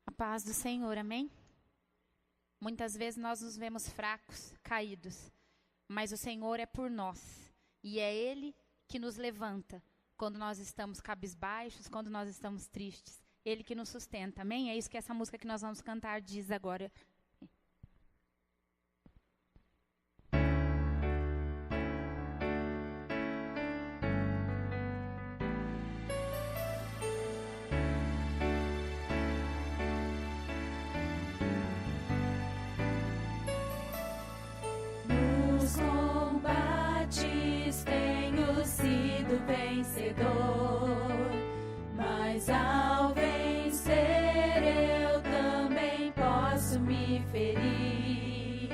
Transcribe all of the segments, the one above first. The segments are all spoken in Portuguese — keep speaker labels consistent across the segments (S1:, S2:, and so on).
S1: A paz do Senhor, amém? Muitas vezes nós nos vemos fracos, caídos, mas o Senhor é por nós. E é Ele que nos levanta quando nós estamos cabisbaixos, quando nós estamos tristes. Ele que nos sustenta, amém? É isso que essa música que nós vamos cantar diz agora.
S2: Tenho sido vencedor, mas ao vencer eu também posso me ferir.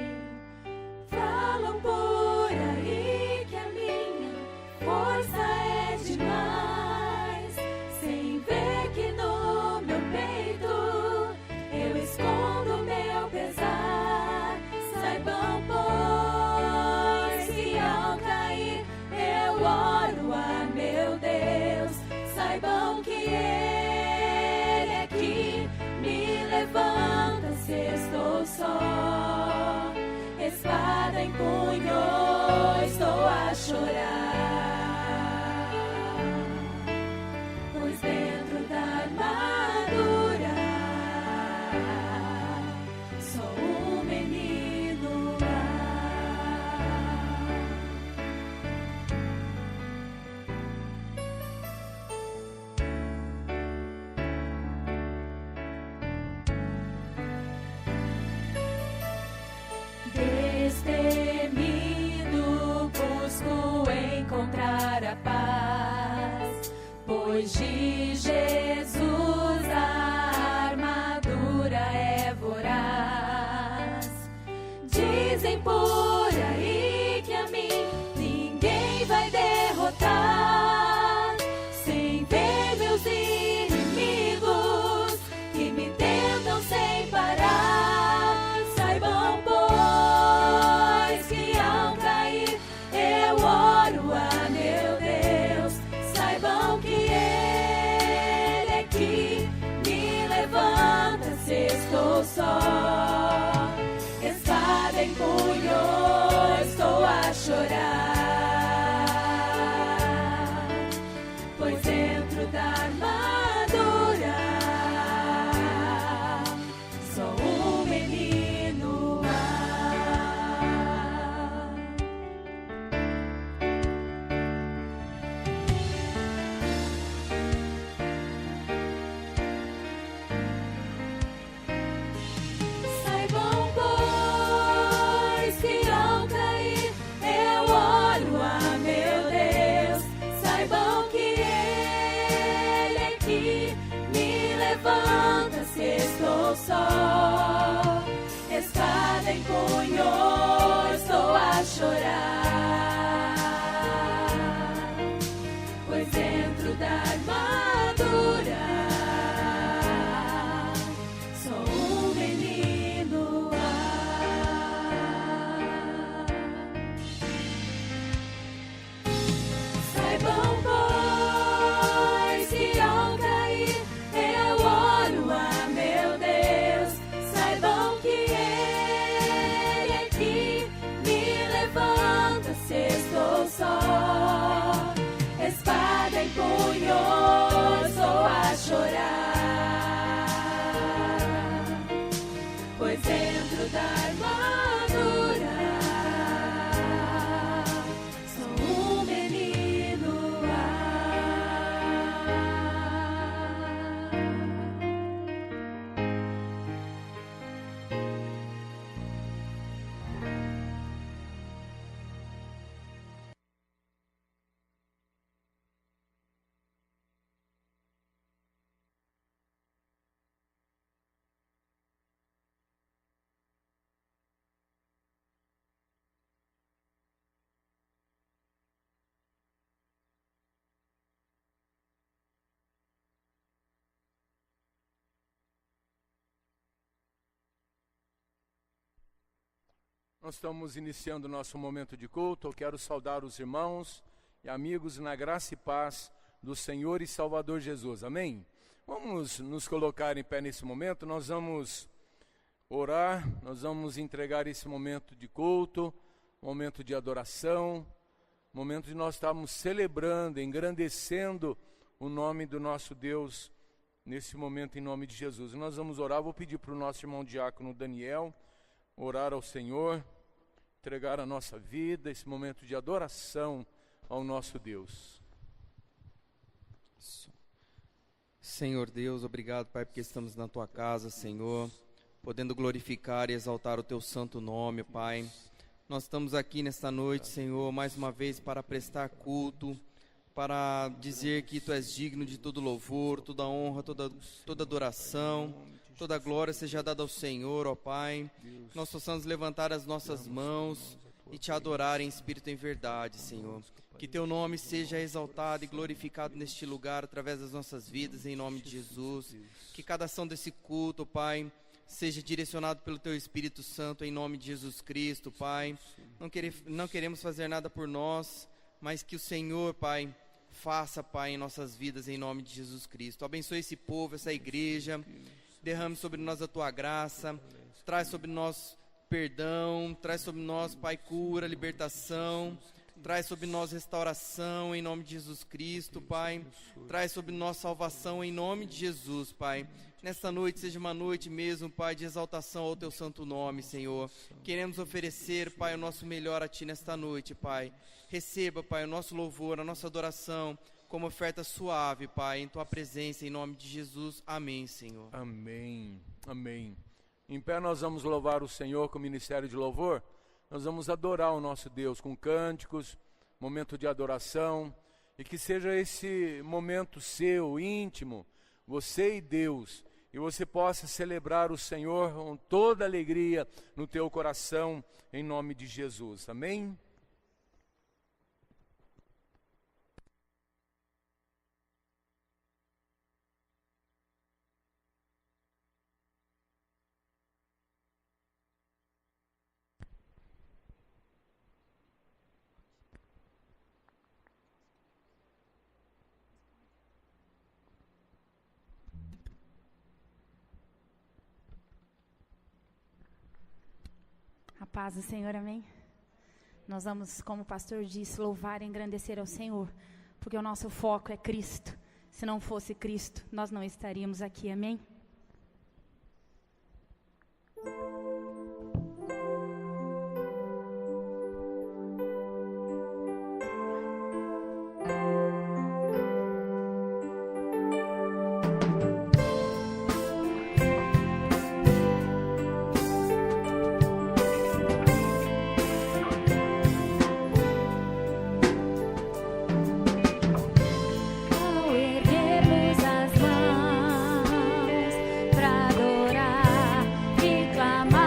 S2: Falam por aí que a minha força é demais, sem ver que no meu peito eu escondo meu pesar. Saibam, pois, que ao cair eu oro a meu Deus. Saibam que Ele é que me levanta se estou só. Espada em punho, estou a chorar, pois dentro da armadura sou um menino. Destemido busco encontrar a paz, pois de Jesus a armadura é voraz. Dizem por aí que a mim ninguém vai derrotar, sem ver meus inimigos que me tentam sem parar. Saibam, pois, que ao cair eu oro a meu Deus. Saibam que Ele é que me levanta se estou só. Espada em punho, estou a chorar, pois dentro da armadura sou um menino. Saibam, pois, que ao cair eu oro a meu Deus. Saibam que Ele é que me levanta se estou só. Espada em punho, estou a chorar, pois dentro da armadura sou um menino. Saibam, pois, que ao cair eu oro a meu Deus. Saibam que Ele é que me levanta se estou só. Espada em punho, estou a chorar, pois dentro da armadura sou um menino.
S3: Nós estamos iniciando o nosso momento de culto. Eu quero saudar os irmãos e amigos na graça e paz do Senhor e Salvador Jesus. Amém? Vamos nos colocar em pé nesse momento, nós vamos orar, nós vamos entregar esse momento de culto, momento de adoração, momento de nós estarmos celebrando, engrandecendo o nome do nosso Deus, nesse momento em nome de Jesus. E nós vamos orar, vou pedir para o nosso irmão diácono Daniel, orar ao Senhor, entregar a nossa vida, esse momento de adoração ao nosso Deus.
S4: Senhor Deus, obrigado, Pai, porque estamos na Tua casa, Senhor, podendo glorificar e exaltar o Teu santo nome, Pai. Nós estamos aqui nesta noite, Senhor, mais uma vez para prestar culto, para dizer que Tu és digno de todo louvor, toda honra, toda adoração, toda glória seja dada ao Senhor, ó Pai. Nós possamos levantar as nossas mãos e Te adorar em espírito e em verdade, Senhor. Que Teu nome seja exaltado e glorificado neste lugar, através das nossas vidas, em nome de Jesus. Que cada ação desse culto, Pai, seja direcionado pelo Teu Espírito Santo, em nome de Jesus Cristo, Pai. Não queremos fazer nada por nós, mas que o Senhor, Pai, faça, Pai, em nossas vidas, em nome de Jesus Cristo. Abençoe esse povo, essa igreja, derrame sobre nós a Tua graça, traz sobre nós perdão, traz sobre nós, Pai, cura, libertação, traz sobre nós restauração, em nome de Jesus Cristo, Pai, traz sobre nós salvação, em nome de Jesus, Pai. Nesta noite seja uma noite mesmo, Pai, de exaltação ao Teu santo nome, Senhor. Queremos oferecer, Pai, o nosso melhor a Ti nesta noite, Pai. Receba, Pai, o nosso louvor, a nossa adoração, como oferta suave, Pai, em Tua presença, em nome de Jesus. Amém, Senhor.
S3: Amém, amém. Em pé nós vamos louvar o Senhor com o ministério de louvor. Nós vamos adorar o nosso Deus com cânticos, momento de adoração, e que seja esse momento seu, íntimo, você e Deus, e você possa celebrar o Senhor com toda alegria no teu coração, em nome de Jesus. Amém?
S1: A paz do Senhor, amém? Nós vamos, como o pastor disse, louvar e engrandecer ao Senhor, porque o nosso foco é Cristo. Se não fosse Cristo, nós não estaríamos aqui, amém?
S2: Ao erguermos as mãos pra adorar e clamar.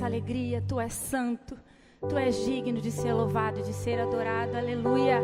S1: Alegria, tu és santo, tu és digno de ser louvado, de ser adorado, aleluia.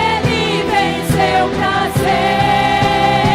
S2: Ele venceu pra sempre.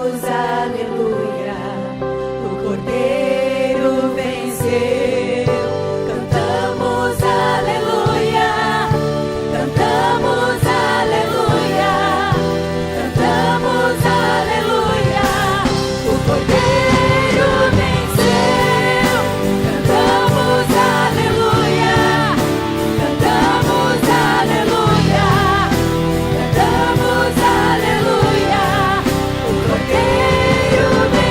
S2: Cantamos aleluia, o Cordeiro venceu. Cantamos aleluia, cantamos aleluia, cantamos aleluia, o Cordeiro venceu. Cantamos aleluia, cantamos aleluia, cantamos aleluia, o Cordeiro venceu.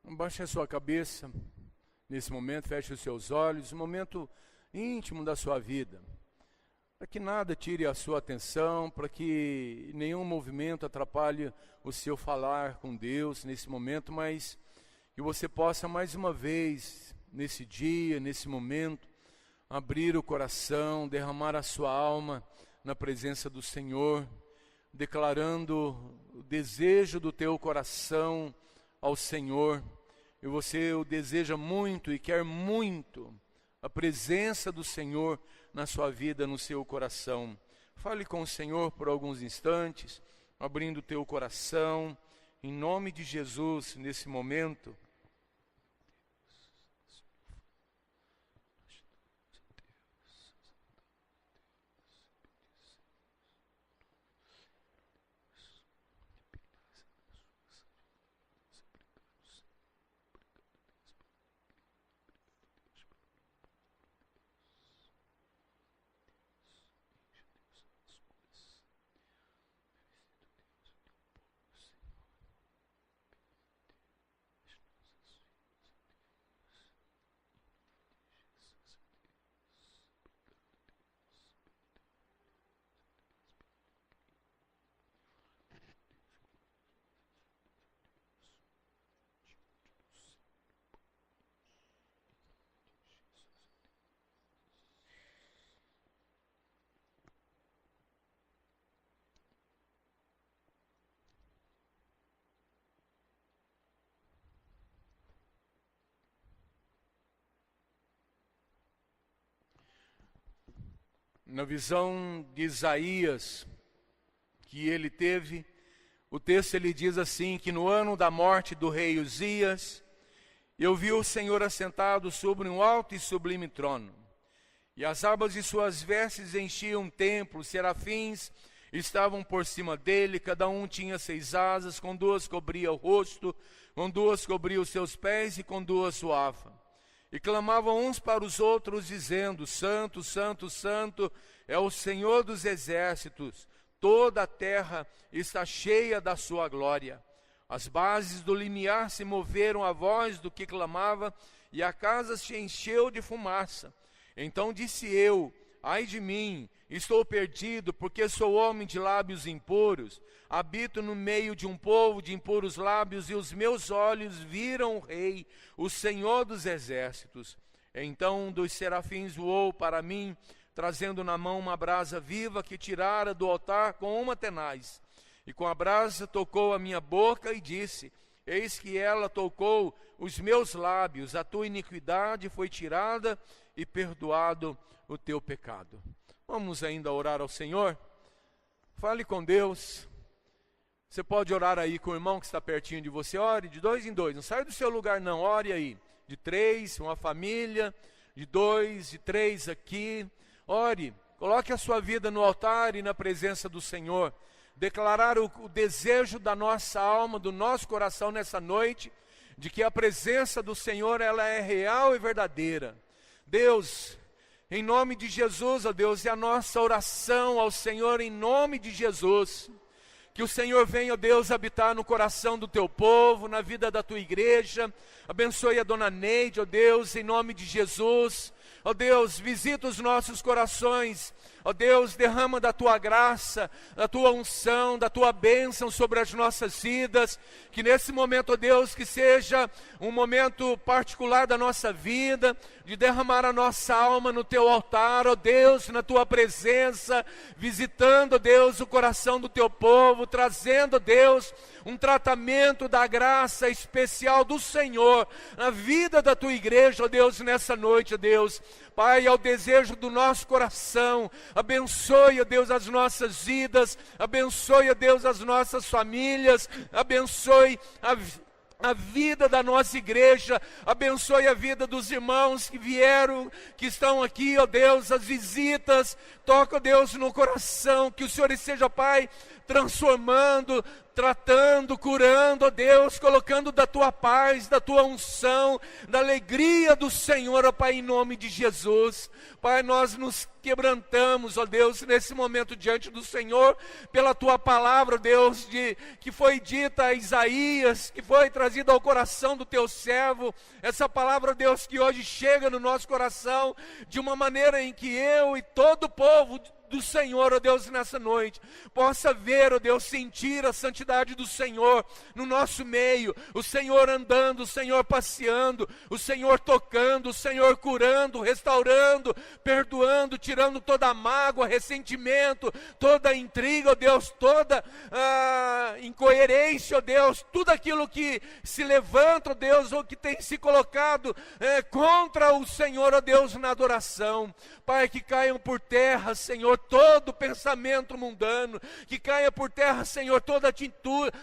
S3: Baixe a sua cabeça nesse momento, feche os seus olhos, um momento íntimo da sua vida, para que nada tire a sua atenção, para que nenhum movimento atrapalhe o seu falar com Deus nesse momento, mas que você possa mais uma vez, nesse dia, nesse momento, abrir o coração, derramar a sua alma na presença do Senhor, declarando o desejo do teu coração ao Senhor. E você o deseja muito e quer muito a presença do Senhor na sua vida, no seu coração. Fale com o Senhor por alguns instantes, abrindo o teu coração, em nome de Jesus, nesse momento. Na visão de Isaías, que ele teve, o texto ele diz assim, que no ano da morte do rei Uzias, eu vi o Senhor assentado sobre um alto e sublime trono, e as abas de suas vestes enchiam o templo, os serafins estavam por cima dele, cada um tinha 6 asas, com 2 cobria o rosto, com 2 cobria os seus pés e com 2 voava. E clamavam uns para os outros, dizendo, Santo, Santo, Santo é o Senhor dos exércitos, toda a terra está cheia da sua glória. As bases do limiar se moveram à voz do que clamava, e a casa se encheu de fumaça. Então disse eu, ai de mim, estou perdido, porque sou homem de lábios impuros, habito no meio de um povo de impuros lábios, e os meus olhos viram o Rei, o Senhor dos exércitos. Então um dos serafins voou para mim, trazendo na mão uma brasa viva que tirara do altar com uma tenaz. E com a brasa tocou a minha boca e disse, eis que ela tocou os meus lábios, a tua iniquidade foi tirada e perdoado o teu pecado. Vamos ainda orar ao Senhor? Fale com Deus. Você pode orar aí com o irmão que está pertinho de você, ore de 2 em 2, não sai do seu lugar não, ore aí, de 3, uma família, de 2, de 3 aqui, ore, coloque a sua vida no altar e na presença do Senhor, declarar o desejo da nossa alma, do nosso coração nessa noite, de que a presença do Senhor ela é real e verdadeira. Deus, em nome de Jesus, ó Deus, é a nossa oração ao Senhor em nome de Jesus. Que o Senhor venha, ó Deus, habitar no coração do teu povo, na vida da tua igreja. Abençoe a dona Neide, ó Deus, em nome de Jesus. Ó Deus, visita os nossos corações. Ó Deus, derrama da tua graça, da tua unção, da tua bênção sobre as nossas vidas. Que nesse momento, ó Deus, que seja um momento particular da nossa vida, de derramar a nossa alma no teu altar, ó Deus, na tua presença, visitando, ó Deus, o coração do teu povo, trazendo, ó Deus, um tratamento da graça especial do Senhor na vida da tua igreja, ó Deus, nessa noite, ó Deus. Pai, é o desejo do nosso coração. Abençoe, ó Deus, as nossas vidas. Abençoe, ó Deus, as nossas famílias. Abençoe a vida da nossa igreja, abençoe a vida dos irmãos que vieram, que estão aqui, ó Deus, as visitas, toca, ó Deus, no coração, que o Senhor esteja, Pai, transformando, tratando, curando, ó Deus, colocando da tua paz, da tua unção, da alegria do Senhor, ó Pai, em nome de Jesus. Pai, nós nos quebrantamos, ó Deus, nesse momento diante do Senhor, pela tua palavra, Deus, que foi dita a Isaías, que foi trazida ao coração do teu servo, essa palavra, Deus, que hoje chega no nosso coração, de uma maneira em que eu e todo o povo do Senhor, ó Deus, nessa noite, possa ver, ó Deus, sentir a santidade do Senhor no nosso meio, o Senhor andando, o Senhor passeando, o Senhor tocando, o Senhor curando, restaurando, perdoando, tirando toda a mágoa, ressentimento, toda a intriga, ó Deus, toda a incoerência, ó Deus, tudo aquilo que se levanta, ó Deus, ou que tem se colocado contra o Senhor, ó Deus, na adoração. Pai, que caiam por terra, Senhor, todo pensamento mundano, que caia por terra, Senhor, toda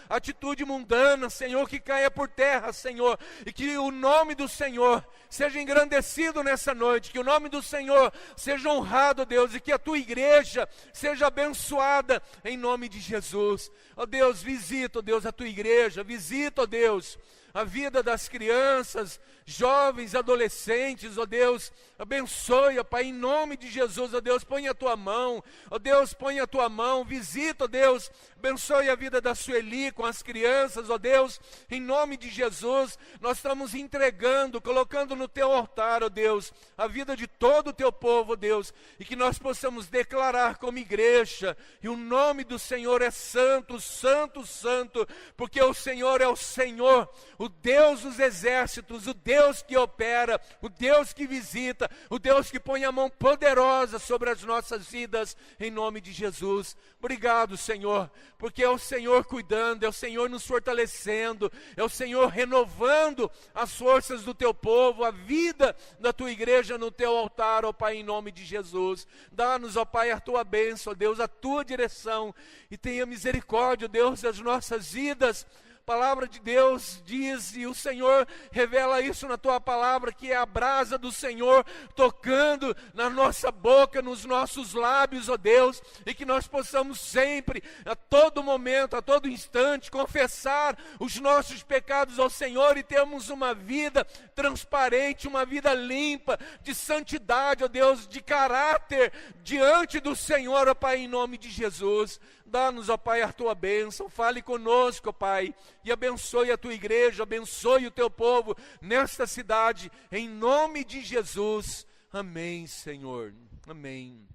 S3: atitude mundana, Senhor, que caia por terra, Senhor, e que o nome do Senhor seja engrandecido nessa noite, que o nome do Senhor seja honrado, Deus, e que a tua igreja seja abençoada em nome de Jesus. Ó Deus, visita, ó Deus, a tua igreja, visita, ó Deus, a vida das crianças, jovens, adolescentes, ó Deus, abençoe, ó Pai, em nome de Jesus, ó Deus, põe a tua mão, ó Deus, põe a tua mão, visita, ó Deus, abençoe a vida da Sueli com as crianças, ó Deus, em nome de Jesus, nós estamos entregando, colocando no teu altar, ó Deus, a vida de todo o teu povo, ó Deus, e que nós possamos declarar como igreja, e o nome do Senhor é santo, santo, santo, porque o Senhor é o Senhor, o Deus dos exércitos, o Deus que opera, o Deus que visita, o Deus que põe a mão poderosa sobre as nossas vidas, em nome de Jesus. Obrigado, Senhor, porque é o Senhor cuidando, é o Senhor nos fortalecendo, é o Senhor renovando as forças do teu povo, a vida da tua igreja no teu altar, ó Pai, em nome de Jesus. Dá-nos, ó Pai, a tua bênção, ó Deus, a tua direção, e tenha misericórdia, ó Deus, das nossas vidas. Palavra de Deus diz, e o Senhor revela isso na tua palavra, que é a brasa do Senhor tocando na nossa boca, nos nossos lábios, ó Deus, e que nós possamos sempre, a todo momento, a todo instante, confessar os nossos pecados ao Senhor e termos uma vida transparente, uma vida limpa, de santidade, ó Deus, de caráter diante do Senhor, ó Pai, em nome de Jesus. Dá-nos, ó Pai, a tua bênção, fale conosco, ó Pai, e abençoe a tua igreja, abençoe o teu povo nesta cidade, em nome de Jesus. Amém, Senhor, amém.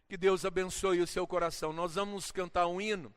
S3: Que Deus abençoe o seu coração. Nós vamos cantar um hino.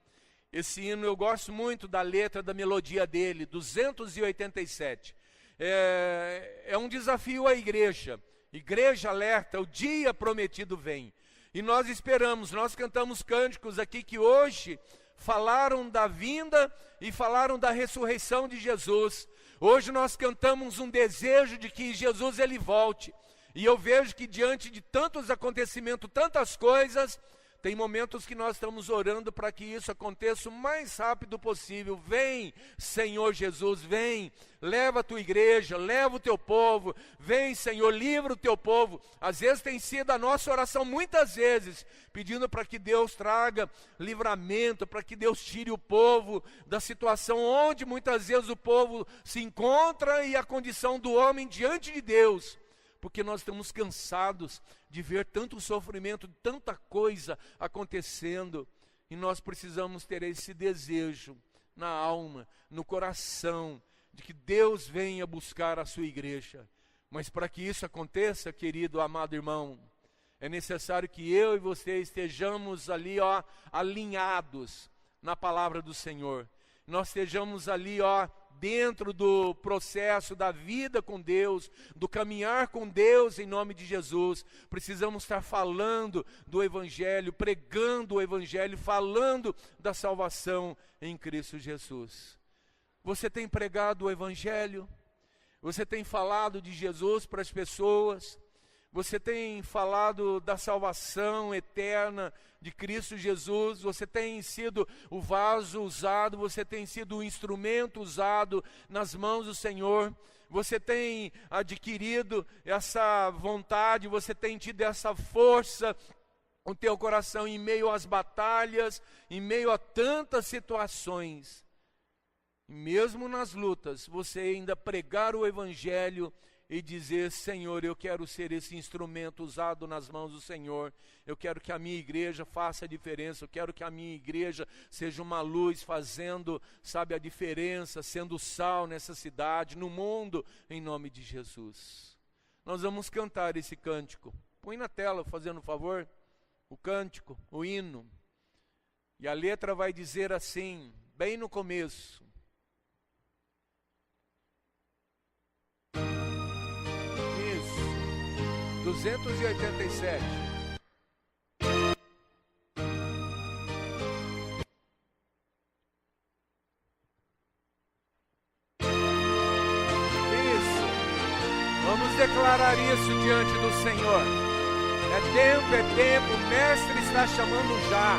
S3: Esse hino eu gosto muito da letra, da melodia dele, 287. É um desafio à igreja. Igreja alerta, o dia prometido vem. E nós esperamos, nós cantamos cânticos aqui que hoje falaram da vinda e falaram da ressurreição de Jesus. Hoje nós cantamos um desejo de que Jesus ele volte. E eu vejo que diante de tantos acontecimentos, tantas coisas, tem momentos que nós estamos orando para que isso aconteça o mais rápido possível. Vem, Senhor Jesus, vem, leva a tua igreja, leva o teu povo, vem, Senhor, livra o teu povo. Às vezes tem sido a nossa oração, muitas vezes, pedindo para que Deus traga livramento, para que Deus tire o povo da situação onde muitas vezes o povo se encontra e a condição do homem diante de Deus. Porque nós estamos cansados de ver tanto sofrimento, tanta coisa acontecendo, e nós precisamos ter esse desejo na alma, no coração, de que Deus venha buscar a sua igreja. Mas para que isso aconteça, querido, amado irmão, é necessário que eu e você estejamos ali, alinhados na palavra do Senhor. Nós estejamos ali, dentro do processo da vida com Deus, do caminhar com Deus em nome de Jesus. Precisamos estar falando do Evangelho, pregando o Evangelho, falando da salvação em Cristo Jesus. Você tem pregado o Evangelho? Você tem falado de Jesus para as pessoas? Você tem falado da salvação eterna de Cristo Jesus? Você tem sido o vaso usado, você tem sido o instrumento usado nas mãos do Senhor? Você tem adquirido essa vontade, você tem tido essa força o teu coração em meio às batalhas, em meio a tantas situações. E mesmo nas lutas, você ainda pregar o Evangelho e dizer: Senhor, eu quero ser esse instrumento usado nas mãos do Senhor. Eu quero que a minha igreja faça a diferença. Eu quero que a minha igreja seja uma luz fazendo, sabe, a diferença, sendo sal nessa cidade, no mundo, em nome de Jesus. Nós vamos cantar esse cântico. Põe na tela, fazendo um favor, o cântico, o hino. E a letra vai dizer assim, bem no começo: isso, 287. Isso, vamos declarar isso diante do Senhor. É tempo, o Mestre está chamando já.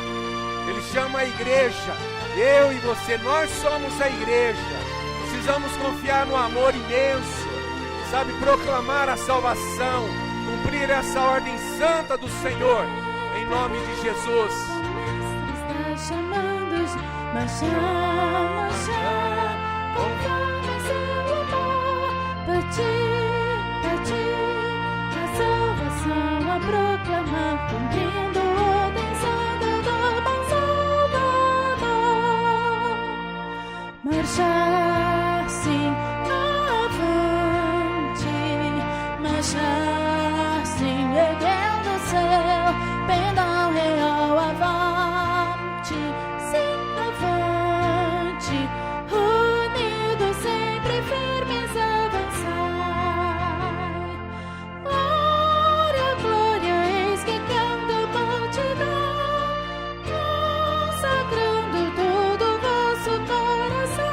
S3: Ele chama a igreja, eu e você, nós somos a igreja. Precisamos confiar no amor imenso, sabe, proclamar a salvação, cumprir essa ordem santa do Senhor, em nome de Jesus.
S2: O Mestre está chamando, mas já, conforme seu amor, partir, a salvação a proclamar, cumprindo a ordem santa do bom Salvador. Marchar, sim, avante, marchar, sim, erguendo o céu, pendão real, avante, sim, avante, unidos, sempre firmes, avançar. Glória, glória, eis que canta a multidão, consagrando todo o vosso coração.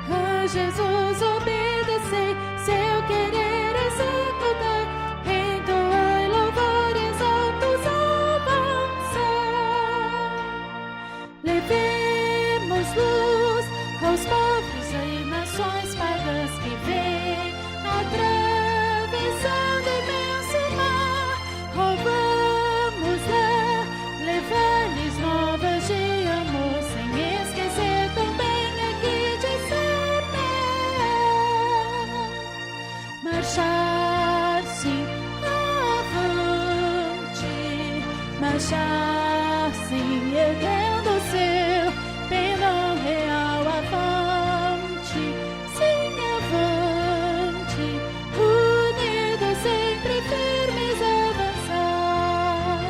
S2: A Jesus obedecei, seu querer executai, entoai louvores altos, avançai. Levemos luz aos povos e nações pagãs que vêm atravessando imenso mar. Roubamos lá, levar-lhes novas de amor, sem esquecer também aqui de semear. Marchar, sim, avante, marchar, sim, erguendo o seu pendão real, avante, sim, avante, unidos, sempre firmes, avançar.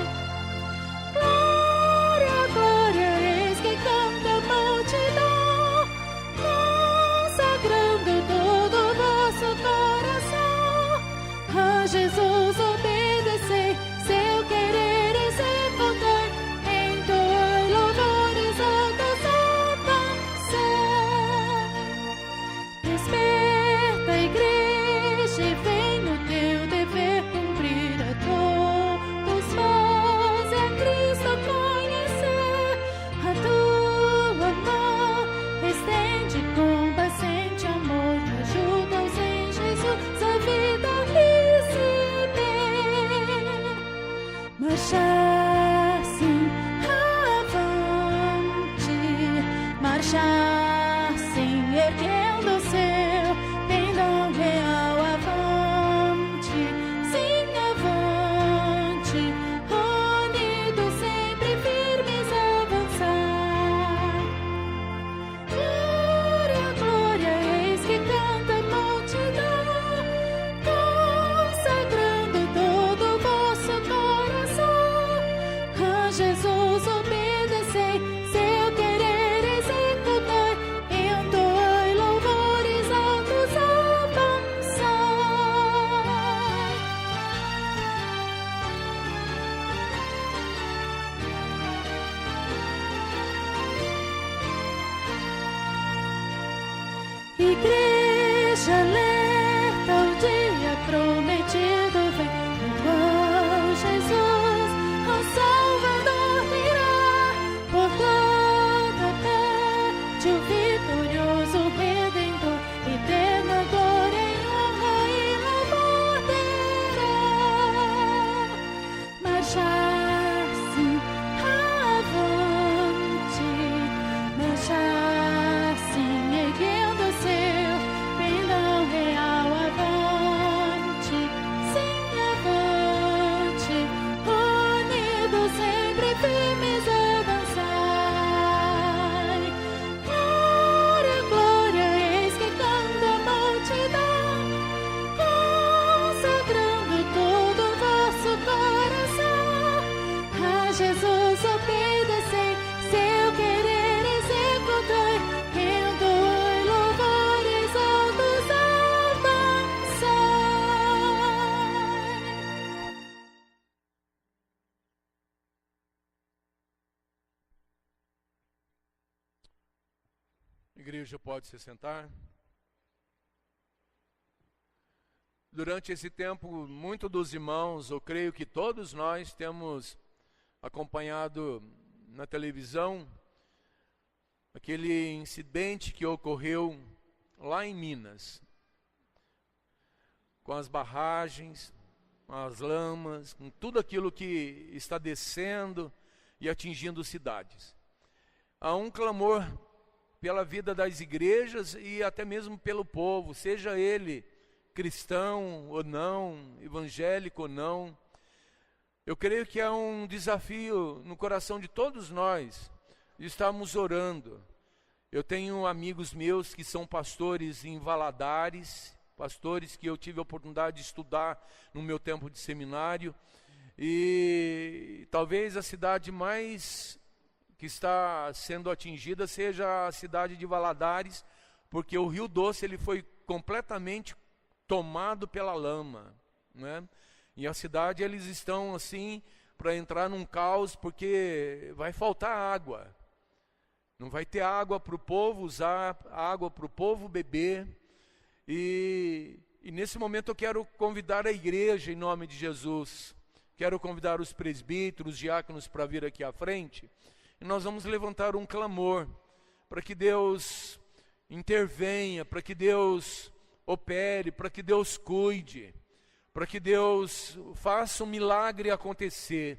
S2: Glória, glória, eis que canta a multidão, consagrando todo o vosso coração. A Jesus obedecei, seu querer executai, entoai louvores altos, avançai. Desperta, igreja, e vem no teu dever cumprir a todos vós, é Cristo conhecer. A tua mão estende com bastante amor, ajuda-os em Jesus a vida receber. Marchar, sim, avante, marchar, sim, erguendo o seu pendão real, avante, sim, avante, unidos, sempre firmes, avançar. Glória, glória, eis que canta a multidão, consagrando todo o vosso coração. A Jesus obedecei, seu querer executai, entoai louvores altos, avançai. Igreja alerta, o dia prometido vem, no qual Jesus, o Salvador, virá. Portanto, acate o vitorioso Redentor, eterna glória em honra e louvor terá. Marchar, Jesus, obedecei, seu querer executai, rendo e louvores altos alcançai.
S3: Igreja, pode se sentar. Durante esse tempo, muitos dos irmãos, eu creio que todos nós temos acompanhado na televisão aquele incidente que ocorreu lá em Minas, com as barragens, as lamas, com tudo aquilo que está descendo e atingindo cidades. Há um clamor pela vida das igrejas e até mesmo pelo povo, seja ele cristão ou não, evangélico ou não. Eu creio que há um desafio no coração de todos nós de estarmos orando. Eu tenho amigos meus que são pastores em Valadares, pastores que eu tive a oportunidade de estudar no meu tempo de seminário, e talvez a cidade mais que está sendo atingida seja a cidade de Valadares, porque o Rio Doce ele foi completamente tomado pela lama, né? E a cidade, eles estão assim para entrar num caos, porque vai faltar água, não vai ter água para o povo usar, água para o povo beber. E nesse momento eu quero convidar a igreja em nome de Jesus, quero convidar os presbíteros, os diáconos para vir aqui à frente, e nós vamos levantar um clamor para que Deus intervenha, para que Deus opere, para que Deus cuide, para que Deus faça um milagre acontecer,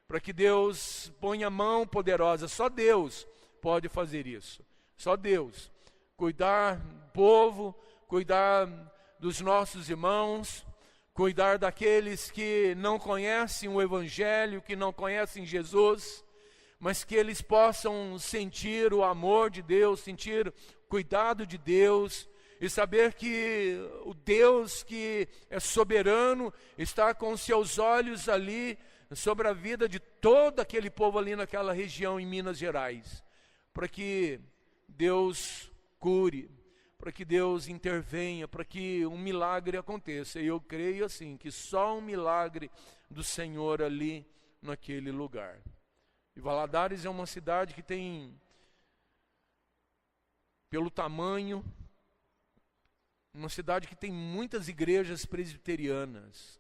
S3: para que Deus ponha a mão poderosa. Só Deus pode fazer isso, só Deus. Cuidar do povo, cuidar dos nossos irmãos, cuidar daqueles que não conhecem o Evangelho, que não conhecem Jesus, mas que eles possam sentir o amor de Deus, sentir o cuidado de Deus, e saber que o Deus que é soberano está com seus olhos ali sobre a vida de todo aquele povo ali naquela região em Minas Gerais, para que Deus cure, para que Deus intervenha, para que um milagre aconteça. E eu creio assim, que só um milagre do Senhor ali naquele lugar. E Valadares é uma cidade que tem, pelo tamanho, uma cidade que tem muitas igrejas presbiterianas.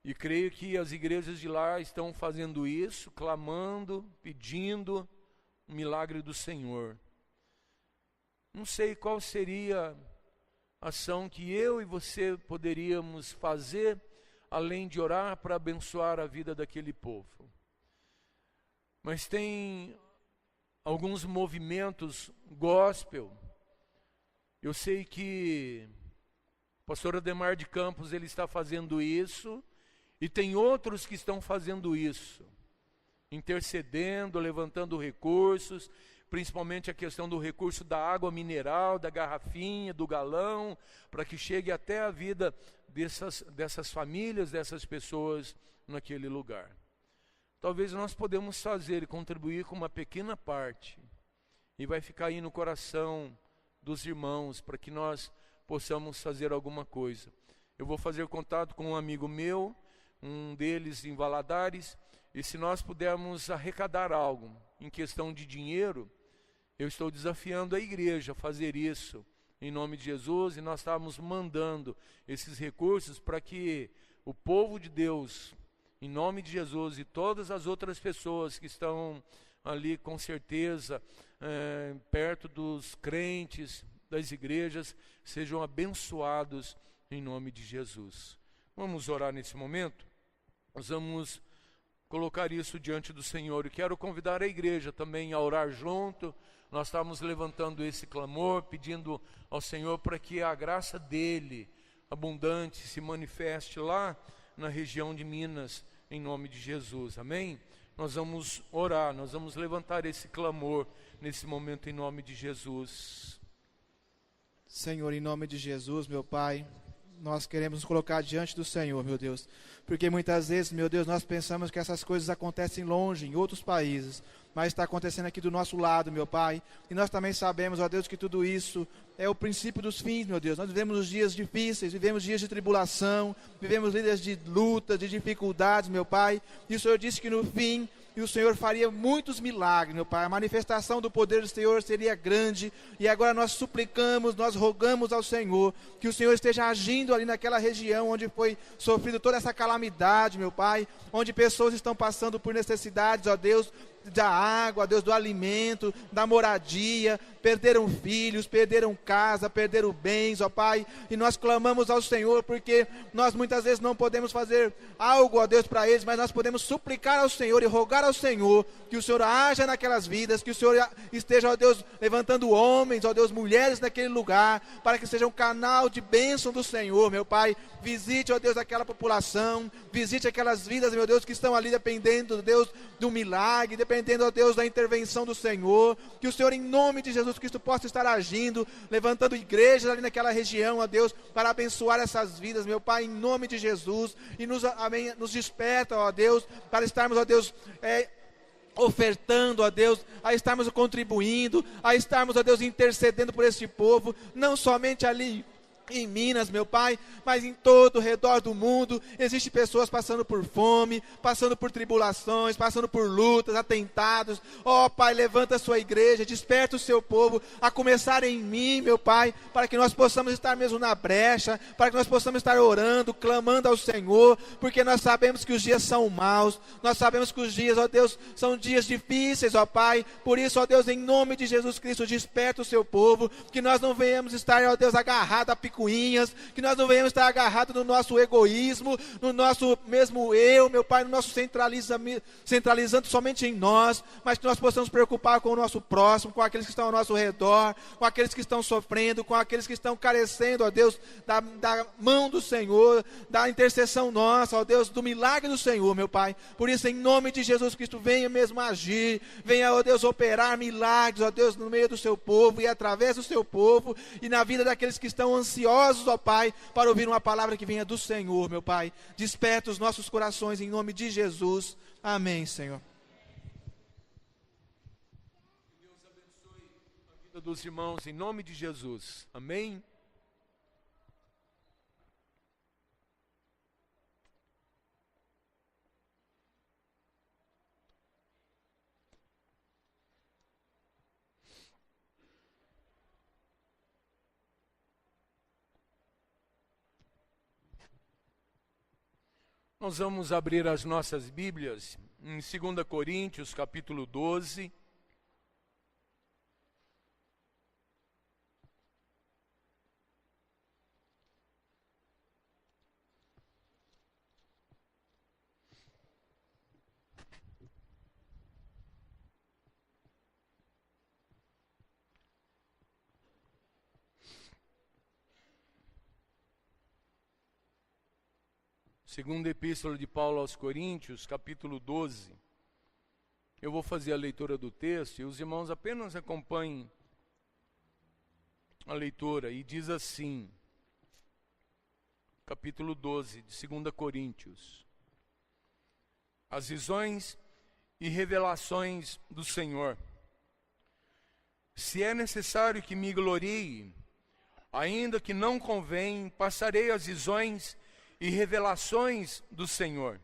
S3: E creio que as igrejas de lá estão fazendo isso, clamando, pedindo o milagre do Senhor. Não sei qual seria a ação que eu e você poderíamos fazer, além de orar para abençoar a vida daquele povo. Mas tem alguns movimentos gospel. Eu sei que o pastor Ademar de Campos ele está fazendo isso, e tem outros que estão fazendo isso, intercedendo, levantando recursos, principalmente a questão do recurso da água mineral, da garrafinha, do galão, para que chegue até a vida dessas famílias, dessas pessoas naquele lugar. Talvez nós podemos fazer e contribuir com uma pequena parte, e vai ficar aí no coração dos irmãos, para que nós possamos fazer alguma coisa. Eu vou fazer contato com um amigo meu, um deles em Valadares, e se nós pudermos arrecadar algo em questão de dinheiro, eu estou desafiando a igreja a fazer isso em nome de Jesus, e nós estamos mandando esses recursos para que o povo de Deus, em nome de Jesus, e todas as outras pessoas que estão ali com certeza perto dos crentes, das igrejas, sejam abençoados em nome de Jesus. Vamos orar nesse momento? Nós vamos colocar isso diante do Senhor, e quero convidar a igreja também a orar junto. Nós estamos levantando esse clamor, pedindo ao Senhor para que a graça dele, abundante, se manifeste lá na região de Minas, em nome de Jesus, amém? Nós vamos orar, nós vamos levantar esse clamor nesse momento em nome de Jesus.
S5: Senhor, em nome de Jesus, meu Pai, nós queremos nos colocar diante do Senhor, meu Deus. Porque muitas vezes, meu Deus, nós pensamos que essas coisas acontecem longe, em outros países, mas está acontecendo aqui do nosso lado, meu Pai. E nós também sabemos, ó Deus, que tudo isso é o princípio dos fins, meu Deus. Nós vivemos os dias difíceis, vivemos dias de tribulação, vivemos dias de luta, de dificuldades, meu Pai. E o Senhor disse que no fim, e o Senhor faria muitos milagres, meu Pai. A manifestação do poder do Senhor seria grande. E agora nós suplicamos, nós rogamos ao Senhor que o Senhor esteja agindo ali naquela região onde foi sofrido toda essa calamidade, meu Pai. Onde pessoas estão passando por necessidades, ó Deus, da água, Deus, do alimento, da moradia, perderam filhos, perderam casa, perderam bens, ó Pai, e nós clamamos ao Senhor, porque nós muitas vezes não podemos fazer algo, ó Deus, para eles, mas nós podemos suplicar ao Senhor e rogar ao Senhor, que o Senhor haja naquelas vidas, que o Senhor esteja, ó Deus, levantando homens, ó Deus, mulheres naquele lugar, para que seja um canal de bênção do Senhor, meu Pai. Visite, ó Deus, aquela população, visite aquelas vidas, meu Deus, que estão ali dependendo, Deus, do milagre, dependendo, ó Deus, da intervenção do Senhor, que o Senhor, em nome de Jesus Cristo, possa estar agindo, levantando igrejas ali naquela região, ó Deus, para abençoar essas vidas, meu Pai, em nome de Jesus, e nos desperta, ó Deus, para estarmos, ó Deus, ofertando, ó Deus, a estarmos contribuindo, a estarmos, ó Deus, intercedendo por este povo, não somente ali em Minas, meu Pai, mas em todo o redor do mundo, existem pessoas passando por fome, passando por tribulações, passando por lutas, atentados. Ó Pai, levanta a sua igreja, desperta o seu povo, a começar em mim, meu Pai, para que nós possamos estar mesmo na brecha, para que nós possamos estar orando, clamando ao Senhor, porque nós sabemos que os dias são maus, nós sabemos que os dias, ó Deus, são dias difíceis, ó Pai. Por isso, ó Deus, em nome de Jesus Cristo, desperta o seu povo, que nós não venhamos estar, ó Deus, agarrados a picuinhas, que nós não venhamos estar agarrados no nosso egoísmo, no nosso mesmo eu, meu Pai, no nosso centralizando somente em nós, mas que nós possamos preocupar com o nosso próximo, com aqueles que estão ao nosso redor, com aqueles que estão sofrendo, com aqueles que estão carecendo, ó Deus, da mão do Senhor, da intercessão nossa, ó Deus, do milagre do Senhor, meu Pai. Por isso, em nome de Jesus Cristo, venha mesmo agir, venha, ó Deus, operar milagres, ó Deus, no meio do seu povo e através do seu povo e na vida daqueles que estão ansiosos, ó Pai, para ouvir uma palavra que venha do Senhor, meu Pai. Desperta os nossos corações em nome de Jesus. Amém, Senhor.
S3: Que Deus abençoe a vida dos irmãos em nome de Jesus. Amém. Nós vamos abrir as nossas Bíblias em 2 Coríntios, capítulo 12. Segunda Epístola de Paulo aos Coríntios, capítulo 12. Eu vou fazer a leitura do texto e os irmãos apenas acompanhem a leitura. E diz assim, capítulo 12 de 2 Coríntios. As visões e revelações do Senhor. Se é necessário que me glorie, ainda que não convém, passarei as visões e revelações do Senhor.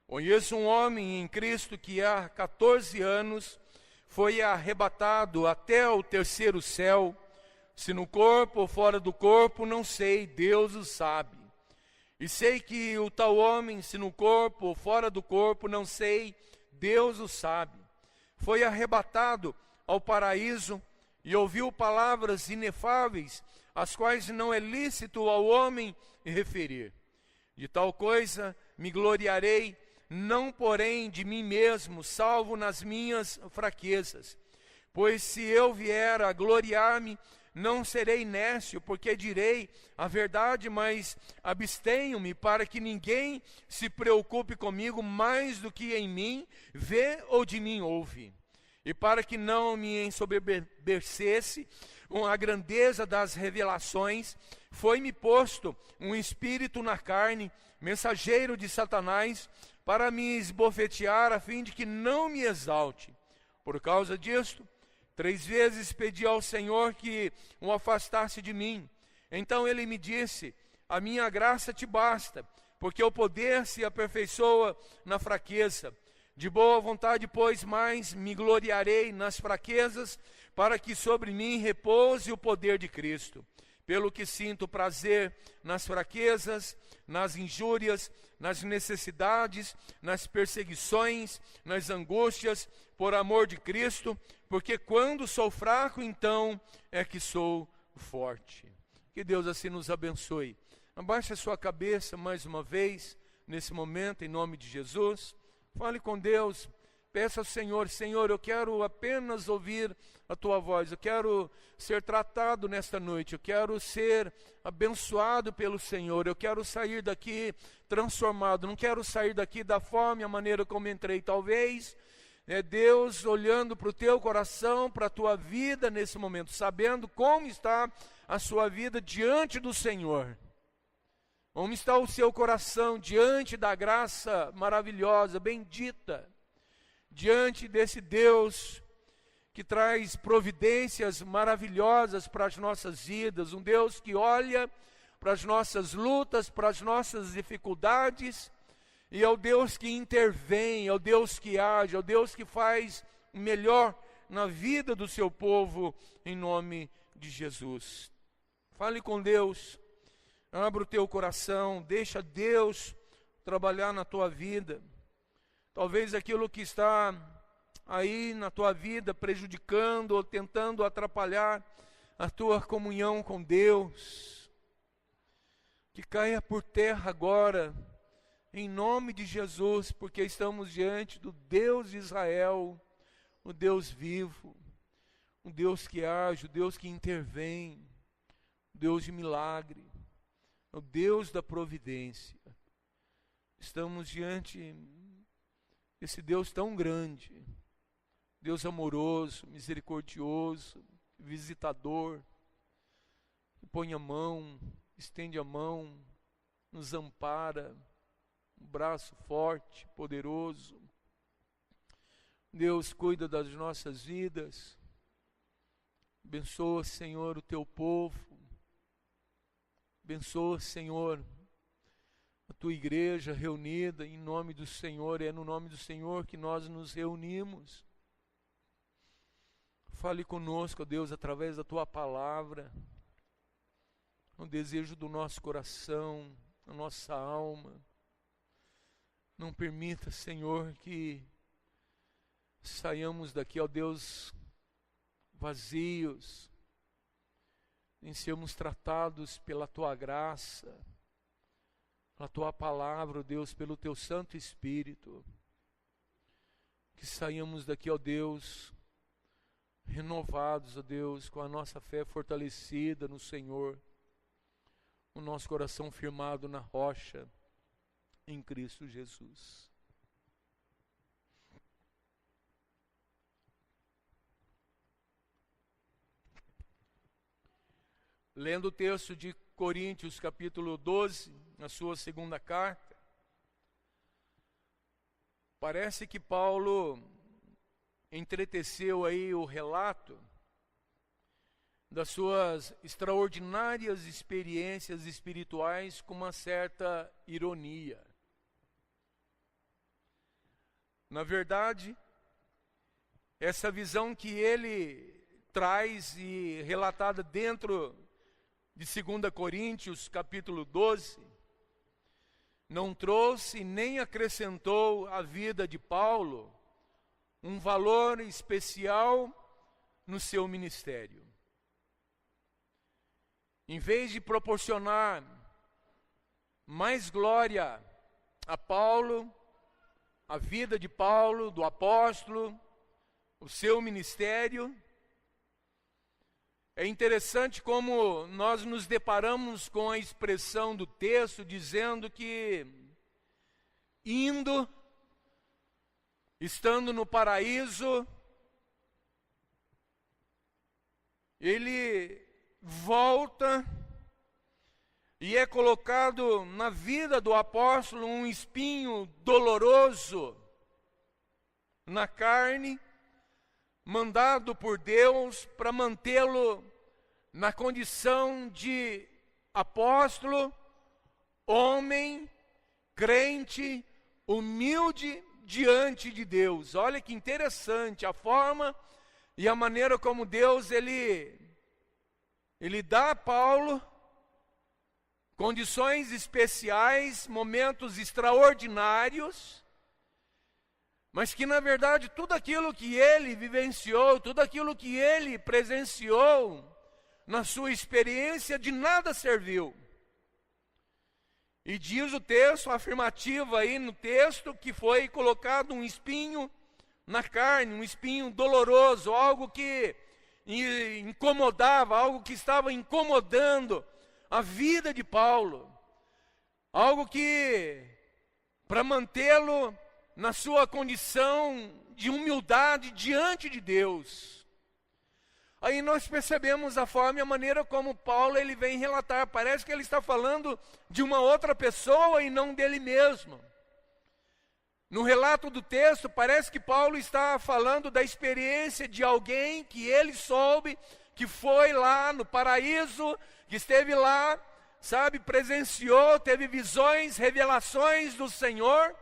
S3: Conheço um homem em Cristo que há 14 anos foi arrebatado até o terceiro céu, se no corpo ou fora do corpo, não sei, Deus o sabe. E sei que o tal homem, se no corpo ou fora do corpo, não sei, Deus o sabe. Foi arrebatado ao paraíso e ouviu palavras inefáveis, as quais não é lícito ao homem referir. De tal coisa me gloriarei, não porém de mim mesmo, salvo nas minhas fraquezas. Pois se eu vier a gloriar-me, não serei nécio, porque direi a verdade, mas abstenho-me para que ninguém se preocupe comigo mais do que em mim vê ou de mim ouve. e para que não me ensoberbecesse com a grandeza das revelações, foi-me posto um espírito na carne, mensageiro de Satanás, para me esbofetear, a fim de que não me exalte. Por causa disto, 3 vezes pedi ao Senhor que o afastasse de mim. Então ele me disse: a minha graça te basta, porque o poder se aperfeiçoa na fraqueza. De boa vontade, pois, mais me gloriarei nas fraquezas, para que sobre mim repouse o poder de Cristo. Pelo que sinto prazer nas fraquezas, nas injúrias, nas necessidades, nas perseguições, nas angústias, por amor de Cristo, porque quando sou fraco, então é que sou forte. Que Deus assim nos abençoe. Abaixe a sua cabeça mais uma vez, nesse momento, em nome de Jesus. Fale com Deus, peça ao Senhor: Senhor, eu quero apenas ouvir a Tua voz, eu quero ser tratado nesta noite, eu quero ser abençoado pelo Senhor, eu quero sair daqui transformado, não quero sair daqui da forma e a maneira como entrei. Talvez, Deus olhando para o teu coração, para a tua vida nesse momento, sabendo como está a sua vida diante do Senhor. Como está o seu coração diante da graça maravilhosa, bendita, diante desse Deus que traz providências maravilhosas para as nossas vidas, um Deus que olha para as nossas lutas, para as nossas dificuldades, e é o Deus que intervém, é o Deus que age, é o Deus que faz o melhor na vida do seu povo, em nome de Jesus. Fale com Deus. Abra o teu coração, deixa Deus trabalhar na tua vida. Talvez aquilo que está aí na tua vida prejudicando ou tentando atrapalhar a tua comunhão com Deus, que caia por terra agora, em nome de Jesus, porque estamos diante do Deus de Israel, o Deus vivo, o Deus que age, o Deus que intervém, o Deus de milagre, o Deus da providência. Estamos diante desse Deus tão grande, Deus amoroso, misericordioso, visitador, que põe a mão, estende a mão, nos ampara, um braço forte, poderoso. Deus cuida das nossas vidas. Abençoa, Senhor, o teu povo. Abençoa, Senhor, a tua igreja reunida em nome do Senhor. É no nome do Senhor que nós nos reunimos. Fale conosco, ó Deus, através da tua palavra. O desejo do nosso coração, a nossa alma. Não permita, Senhor, que saiamos daqui, ó Deus, vazios, em sermos tratados pela tua graça, pela tua palavra, ó Deus, pelo teu Santo Espírito. Que saiamos daqui, ó Deus, renovados, ó Deus, com a nossa fé fortalecida no Senhor, o nosso coração firmado na rocha, em Cristo Jesus. Lendo o texto de Coríntios, capítulo 12, na sua segunda carta, parece que Paulo entreteceu aí o relato das suas extraordinárias experiências espirituais com uma certa ironia. Na verdade, essa visão que ele traz e relatada dentro de 2 Coríntios, capítulo 12, não trouxe nem acrescentou à vida de Paulo um valor especial no seu ministério. Em vez de proporcionar mais glória a Paulo, a vida de Paulo, do apóstolo, o seu ministério, é interessante como nós nos deparamos com a expressão do texto dizendo que estando no paraíso, ele volta e é colocado na vida do apóstolo um espinho doloroso na carne, mandado por Deus para mantê-lo na condição de apóstolo, homem, crente, humilde diante de Deus. Olha que interessante a forma e a maneira como Deus ele dá a Paulo condições especiais, momentos extraordinários, mas que na verdade tudo aquilo que ele vivenciou, tudo aquilo que ele presenciou na sua experiência de nada serviu. E diz o texto, a afirmativa aí no texto, que foi colocado um espinho na carne, um espinho doloroso, algo que incomodava, algo que estava incomodando a vida de Paulo, algo que, para mantê-lo na sua condição de humildade diante de Deus. Aí nós percebemos a forma e a maneira como Paulo ele vem relatar. Parece que ele está falando de uma outra pessoa e não dele mesmo. No relato do texto, parece que Paulo está falando da experiência de alguém que ele soube, que foi lá no paraíso, que esteve lá, sabe, presenciou, teve visões, revelações do Senhor.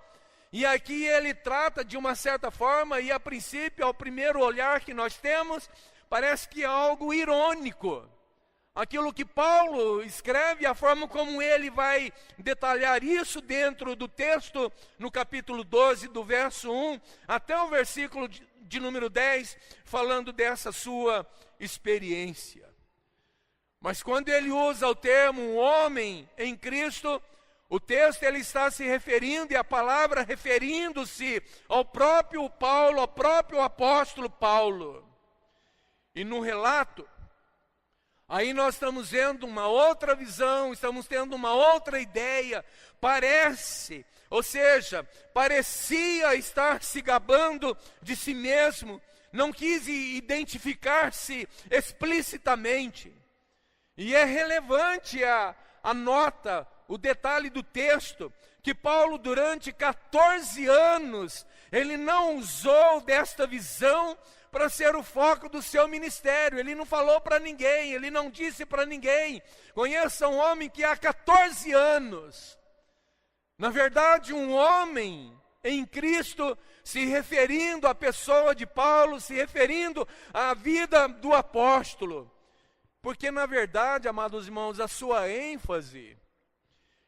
S3: E aqui ele trata de uma certa forma, e a princípio, ao primeiro olhar que nós temos, parece que é algo irônico. Aquilo que Paulo escreve, a forma como ele vai detalhar isso dentro do texto, no capítulo 12, do verso 1, até o versículo de número 10, falando dessa sua experiência. Mas quando ele usa o termo um homem em Cristo, o texto ele está se referindo, e a palavra referindo-se ao próprio Paulo, ao próprio apóstolo Paulo. E no relato, aí nós estamos vendo uma outra visão, estamos tendo uma outra ideia. Parece, ou seja, parecia estar se gabando de si mesmo, não quis identificar-se explicitamente. E é relevante a nota, o detalhe do texto, que Paulo durante 14 anos, ele não usou desta visão para ser o foco do seu ministério. Ele não falou para ninguém, ele não disse para ninguém. Conheça um homem que há 14 anos, na verdade um homem em Cristo, se referindo à pessoa de Paulo, se referindo à vida do apóstolo. Porque na verdade, amados irmãos, a sua ênfase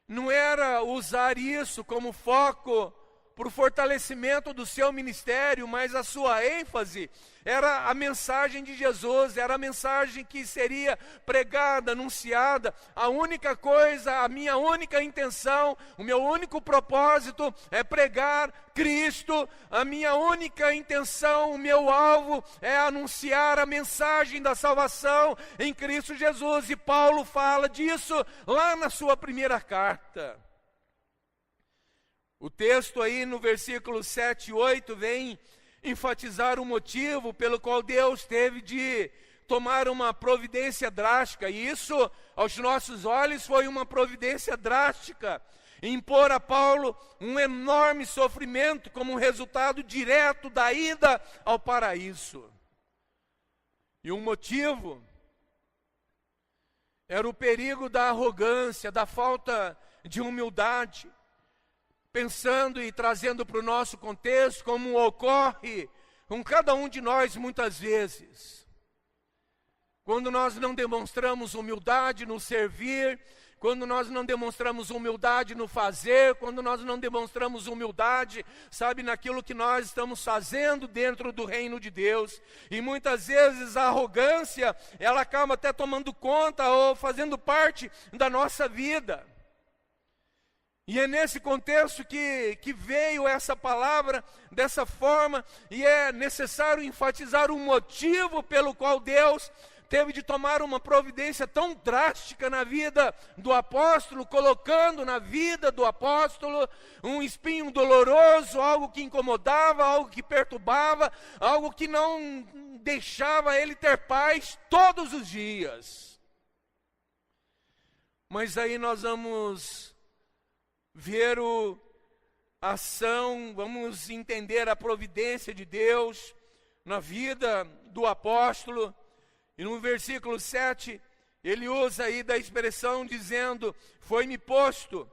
S3: não era usar isso como foco para o fortalecimento do seu ministério, mas a sua ênfase era a mensagem de Jesus, era a mensagem que seria pregada, anunciada. A única coisa, a minha única intenção, o meu único propósito é pregar Cristo. A minha única intenção, o meu alvo é anunciar a mensagem da salvação em Cristo Jesus. E Paulo fala disso lá na sua primeira carta. O texto aí no versículo 7 e 8 vem enfatizar o motivo pelo qual Deus teve de tomar uma providência drástica. E isso, aos nossos olhos, foi uma providência drástica. Impor a Paulo um enorme sofrimento como resultado direto da ida ao paraíso. E o motivo era o perigo da arrogância, da falta de humildade. Pensando e trazendo para o nosso contexto, como ocorre com cada um de nós muitas vezes. Quando nós não demonstramos humildade no servir, quando nós não demonstramos humildade no fazer, quando nós não demonstramos humildade, sabe, naquilo que nós estamos fazendo dentro do reino de Deus. E muitas vezes a arrogância, ela acaba até tomando conta ou fazendo parte da nossa vida. E é nesse contexto que veio essa palavra dessa forma, e é necessário enfatizar o motivo pelo qual Deus teve de tomar uma providência tão drástica na vida do apóstolo, colocando na vida do apóstolo um espinho doloroso, algo que incomodava, algo que perturbava, algo que não deixava ele ter paz todos os dias. Mas aí nós vamos ver a ação, vamos entender a providência de Deus na vida do apóstolo. E no versículo 7, ele usa aí da expressão dizendo, foi-me posto.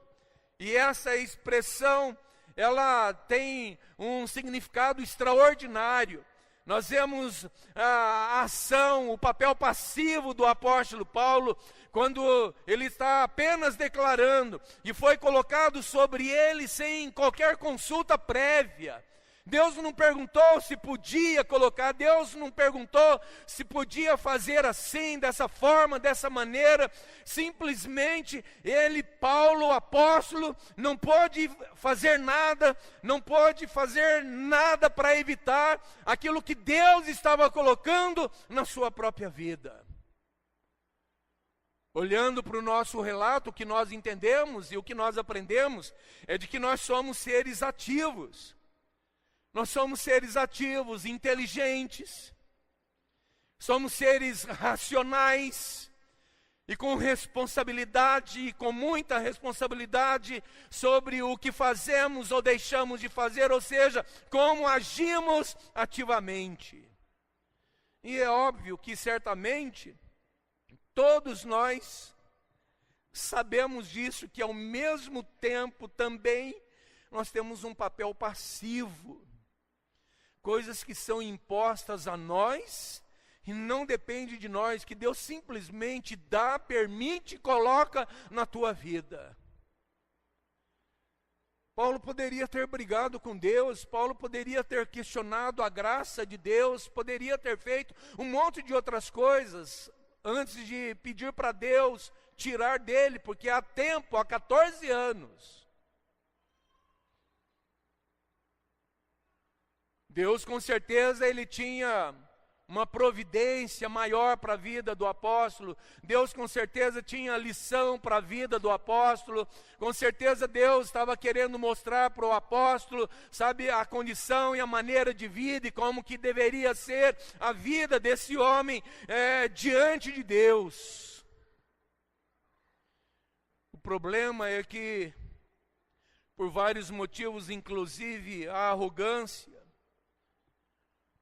S3: E essa expressão, ela tem um significado extraordinário. Nós vemos a ação, o papel passivo do apóstolo Paulo, quando ele está apenas declarando, e foi colocado sobre ele sem qualquer consulta prévia. Deus não perguntou se podia colocar, Deus não perguntou se podia fazer assim, dessa forma, dessa maneira. Simplesmente ele, Paulo, apóstolo, não pôde fazer nada para evitar aquilo que Deus estava colocando na sua própria vida. Olhando para o nosso relato, o que nós entendemos e o que nós aprendemos é de que nós somos seres ativos. Nós somos seres ativos, inteligentes, somos seres racionais e com responsabilidade, com muita responsabilidade sobre o que fazemos ou deixamos de fazer, ou seja, como agimos ativamente. E é óbvio que certamente todos nós sabemos disso, que ao mesmo tempo também nós temos um papel passivo. Coisas que são impostas a nós e não depende de nós, que Deus simplesmente dá, permite e coloca na tua vida. Paulo poderia ter brigado com Deus, Paulo poderia ter questionado a graça de Deus, poderia ter feito um monte de outras coisas antes de pedir para Deus tirar dele, porque há tempo, há 14 anos. Deus, com certeza, ele tinha uma providência maior para a vida do apóstolo. Deus, com certeza, tinha lição para a vida do apóstolo. Com certeza, Deus estava querendo mostrar para o apóstolo, sabe, a condição e a maneira de vida e como que deveria ser a vida desse homem diante de Deus. O problema é que, por vários motivos, inclusive a arrogância,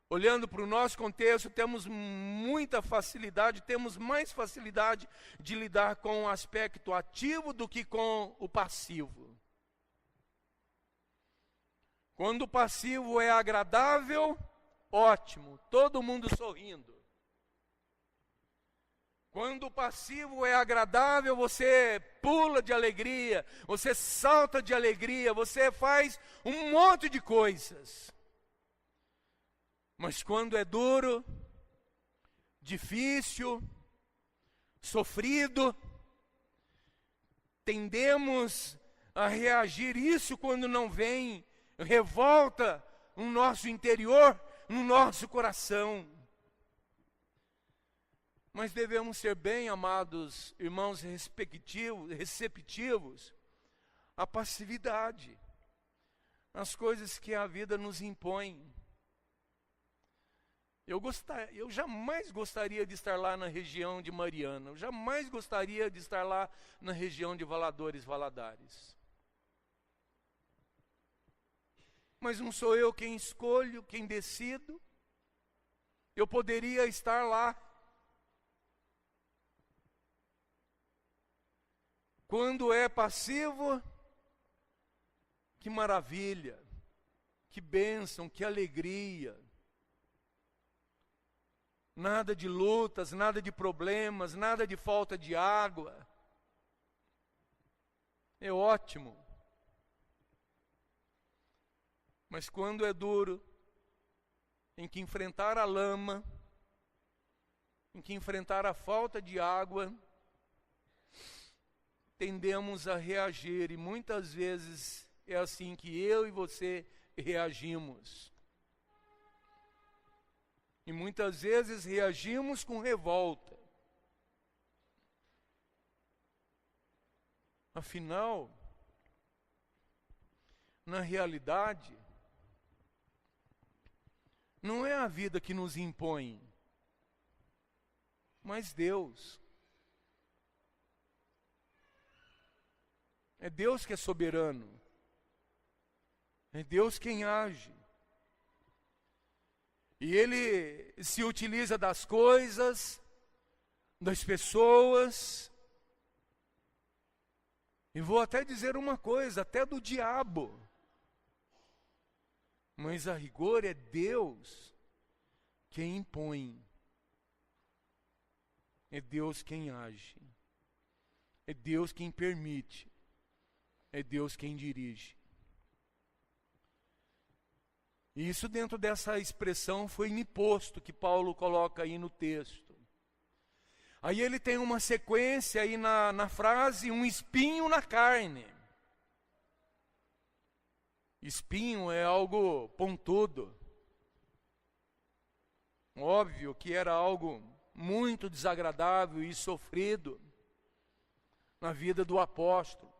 S3: olhando para o nosso contexto, temos muita facilidade, temos mais facilidade de lidar com o aspecto ativo do que com o passivo. Quando o passivo é agradável, ótimo, todo mundo sorrindo. Quando o passivo é agradável, você pula de alegria, você salta de alegria, você faz um monte de coisas. Mas quando é duro, difícil, sofrido, tendemos a reagir isso quando não vem revolta no nosso interior, no nosso coração. Mas devemos ser bem, amados irmãos, receptivos à passividade, às coisas que a vida nos impõe. Eu jamais gostaria de estar lá na região de Mariana, eu jamais gostaria de estar lá na região de Valadares. Mas não sou eu quem escolho, quem decido. Eu poderia estar lá. Quando é passivo, que maravilha, que bênção, que alegria. Nada de lutas, nada de problemas, nada de falta de água. É ótimo. Mas quando é duro, em que enfrentar a lama, em que enfrentar a falta de água, tendemos a reagir, e muitas vezes é assim que eu e você reagimos. E muitas vezes reagimos com revolta. Afinal, na realidade, não é a vida que nos impõe, mas Deus. É Deus que é soberano. É Deus quem age. E Ele se utiliza das coisas, das pessoas. E vou até dizer uma coisa, até do diabo. Mas a rigor é Deus quem impõe. É Deus quem age. É Deus quem permite. É Deus quem dirige. E isso dentro dessa expressão foi me posto, que Paulo coloca aí no texto. Aí ele tem uma sequência aí na frase, um espinho na carne. Espinho é algo pontudo. Óbvio que era algo muito desagradável e sofrido na vida do apóstolo.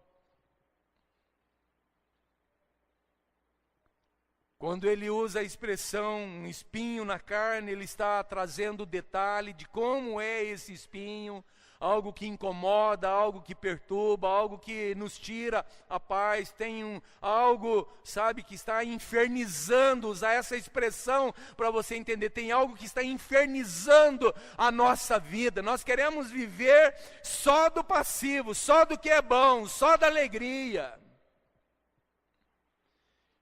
S3: Quando ele usa a expressão um espinho na carne, ele está trazendo o detalhe de como é esse espinho, algo que incomoda, algo que perturba, algo que nos tira a paz, tem algo, sabe, que está infernizando, usar essa expressão para você entender, tem algo que está infernizando a nossa vida. Nós queremos viver só do passivo, só do que é bom, só da alegria.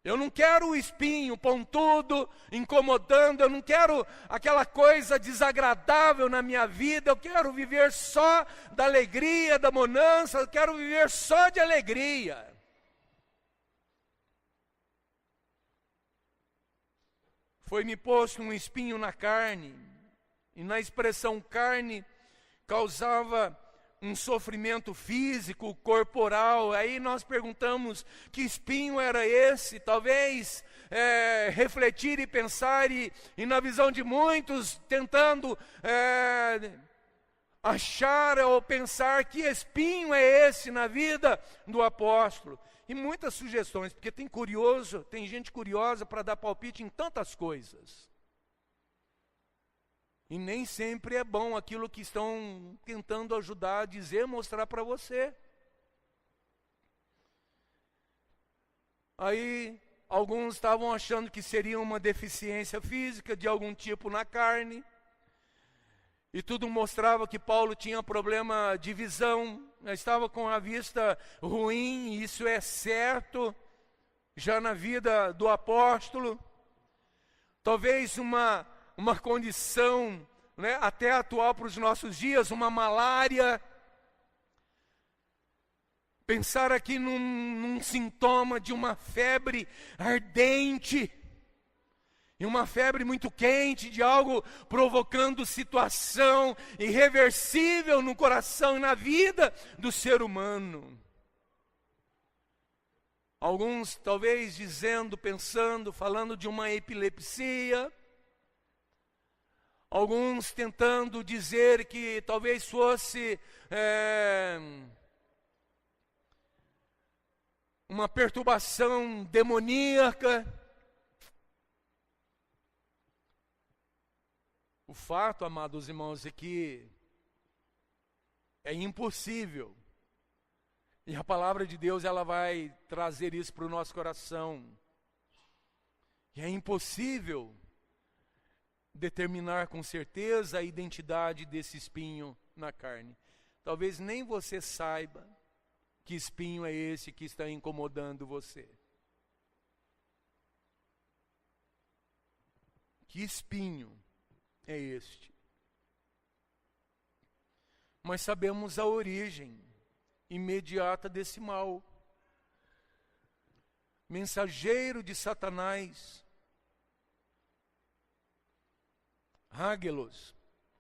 S3: Eu não quero o espinho pontudo, incomodando, eu não quero aquela coisa desagradável na minha vida, eu quero viver só da alegria, da bonança, eu quero viver só de alegria. Foi-me posto um espinho na carne, e na expressão carne causava um sofrimento físico, corporal. Aí nós perguntamos que espinho era esse, talvez refletir e pensar, e na visão de muitos, tentando achar ou pensar que espinho é esse na vida do apóstolo. E muitas sugestões, porque tem gente curiosa para dar palpite em tantas coisas. E nem sempre é bom aquilo que estão tentando ajudar a dizer, mostrar para você. Aí, alguns estavam achando que seria uma deficiência física de algum tipo na carne. E tudo mostrava que Paulo tinha problema de visão, estava com a vista ruim, e isso é certo, já na vida do apóstolo. Talvez uma condição, né, até atual para os nossos dias, uma malária. Pensar aqui num sintoma de uma febre ardente, e uma febre muito quente, de algo provocando situação irreversível no coração e na vida do ser humano. Alguns talvez dizendo, pensando, falando de uma epilepsia. Alguns tentando dizer que talvez fosse uma perturbação demoníaca. O fato, amados irmãos, é que é impossível. E a palavra de Deus, ela vai trazer isso para o nosso coração. E é impossível determinar com certeza a identidade desse espinho na carne. Talvez nem você saiba que espinho é esse que está incomodando você. Que espinho é este? Mas sabemos a origem imediata desse mal. Mensageiro de Satanás, Ágelos,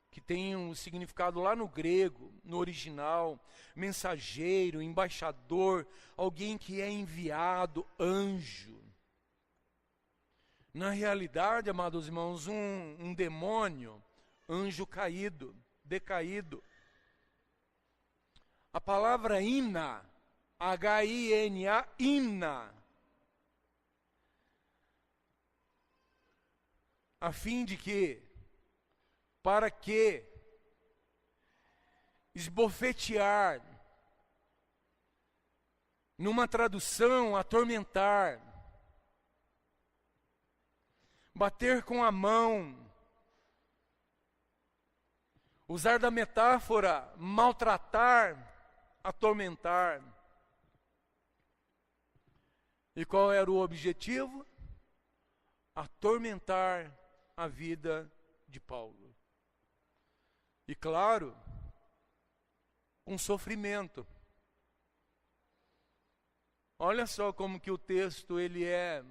S3: que tem um significado lá no grego, no original, mensageiro, embaixador, alguém que é enviado, anjo. Na realidade, amados irmãos, um demônio, anjo caído, decaído. A palavra ina, H-I-N-A, ina, a fim de que, para que, esbofetear, numa tradução, atormentar, bater com a mão, usar da metáfora, maltratar, atormentar. E qual era o objetivo? Atormentar a vida de Paulo. E claro, um sofrimento. Olha só como que o texto ele é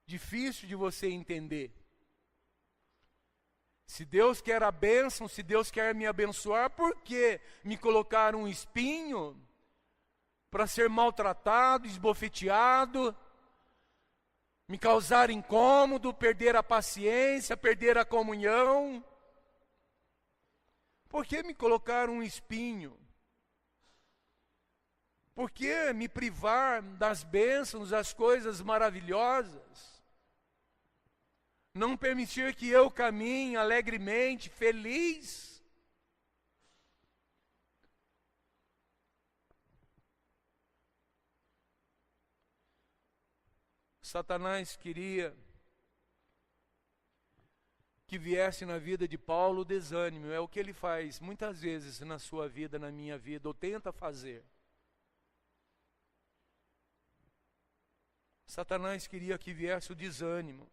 S3: difícil de você entender. Se Deus quer a bênção, se Deus quer me abençoar, por que me colocar um espinho para ser maltratado, esbofeteado, me causar incômodo, perder a paciência, perder a comunhão? Por que me colocar um espinho? Por que me privar das bênçãos, das coisas maravilhosas? Não permitir que eu caminhe alegremente, feliz? Satanás queria que viesse na vida de Paulo o desânimo. É o que ele faz muitas vezes na sua vida, na minha vida, ou tenta fazer. Satanás queria que viesse o desânimo.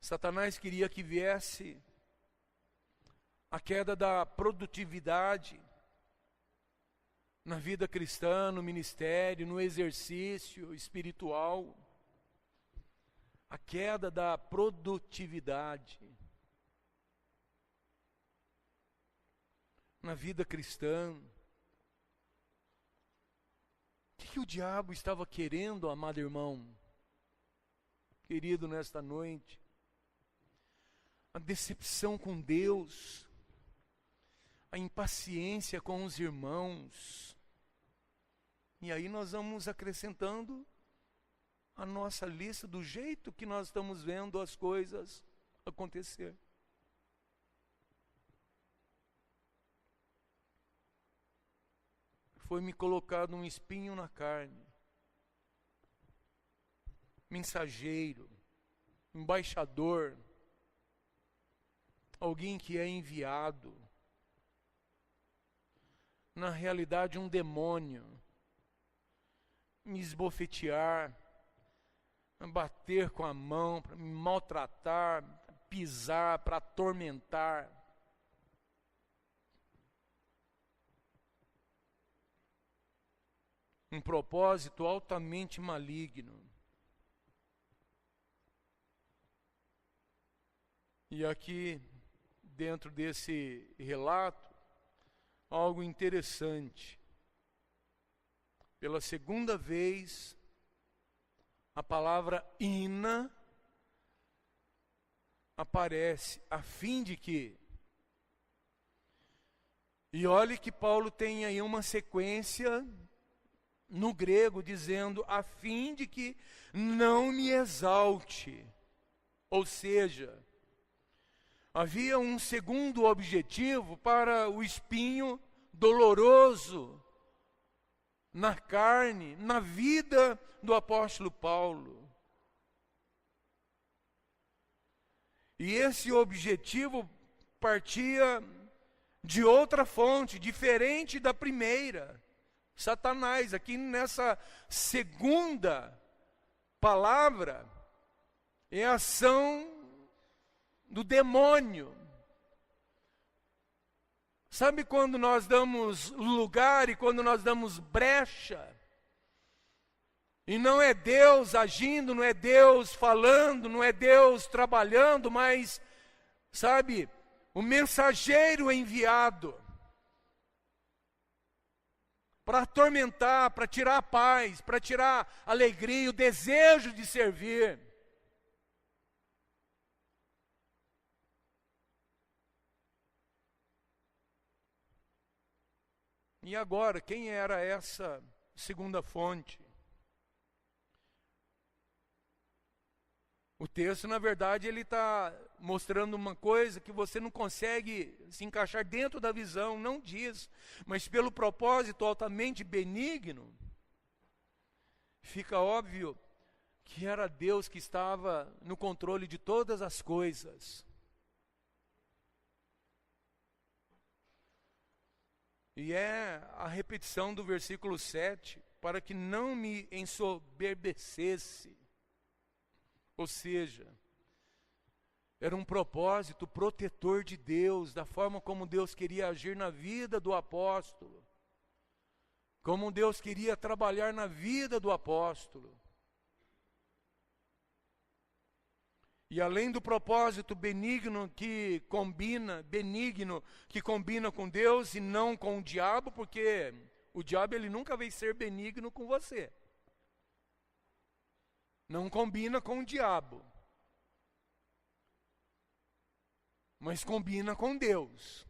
S3: Satanás queria que viesse a queda da produtividade na vida cristã, no ministério, no exercício espiritual. A queda da produtividade na vida cristã. O que o diabo estava querendo, amado irmão, querido, nesta noite? A decepção com Deus, a impaciência com os irmãos. E aí nós vamos acrescentando a nossa lista do jeito que nós estamos vendo as coisas acontecer. Foi-me colocado um espinho na carne, mensageiro, embaixador, alguém que é enviado, na realidade um demônio, me esbofetear, bater com a mão, para me maltratar, pisar, para atormentar. Um propósito altamente maligno. E aqui, dentro desse relato, algo interessante. Pela segunda vez, a palavra ina aparece, a fim de que... E olhe que Paulo tem aí uma sequência no grego, dizendo, a fim de que não me exalte. Ou seja, havia um segundo objetivo para o espinho doloroso na carne, na vida do apóstolo Paulo. E esse objetivo partia de outra fonte, diferente da primeira. Satanás, aqui nessa segunda palavra, é a ação do demônio. Sabe quando nós damos lugar e quando nós damos brecha? E não é Deus agindo, não é Deus falando, não é Deus trabalhando, mas, sabe, o mensageiro enviado. para atormentar, para tirar a paz, para tirar a alegria, o desejo de servir. E agora, quem era essa segunda fonte? O texto, na verdade, ele está mostrando uma coisa que você não consegue se encaixar dentro da visão, não diz, mas pelo propósito altamente benigno, fica óbvio que era Deus que estava no controle de todas as coisas. E é a repetição do versículo 7, para que não me ensoberbecesse. Ou seja, era um propósito protetor de Deus, da forma como Deus queria agir na vida do apóstolo, como Deus queria trabalhar na vida do apóstolo. E além do propósito benigno que combina com Deus e não com o diabo, porque o diabo ele nunca vai ser benigno com você. Não combina com o diabo. Mas combina com Deus.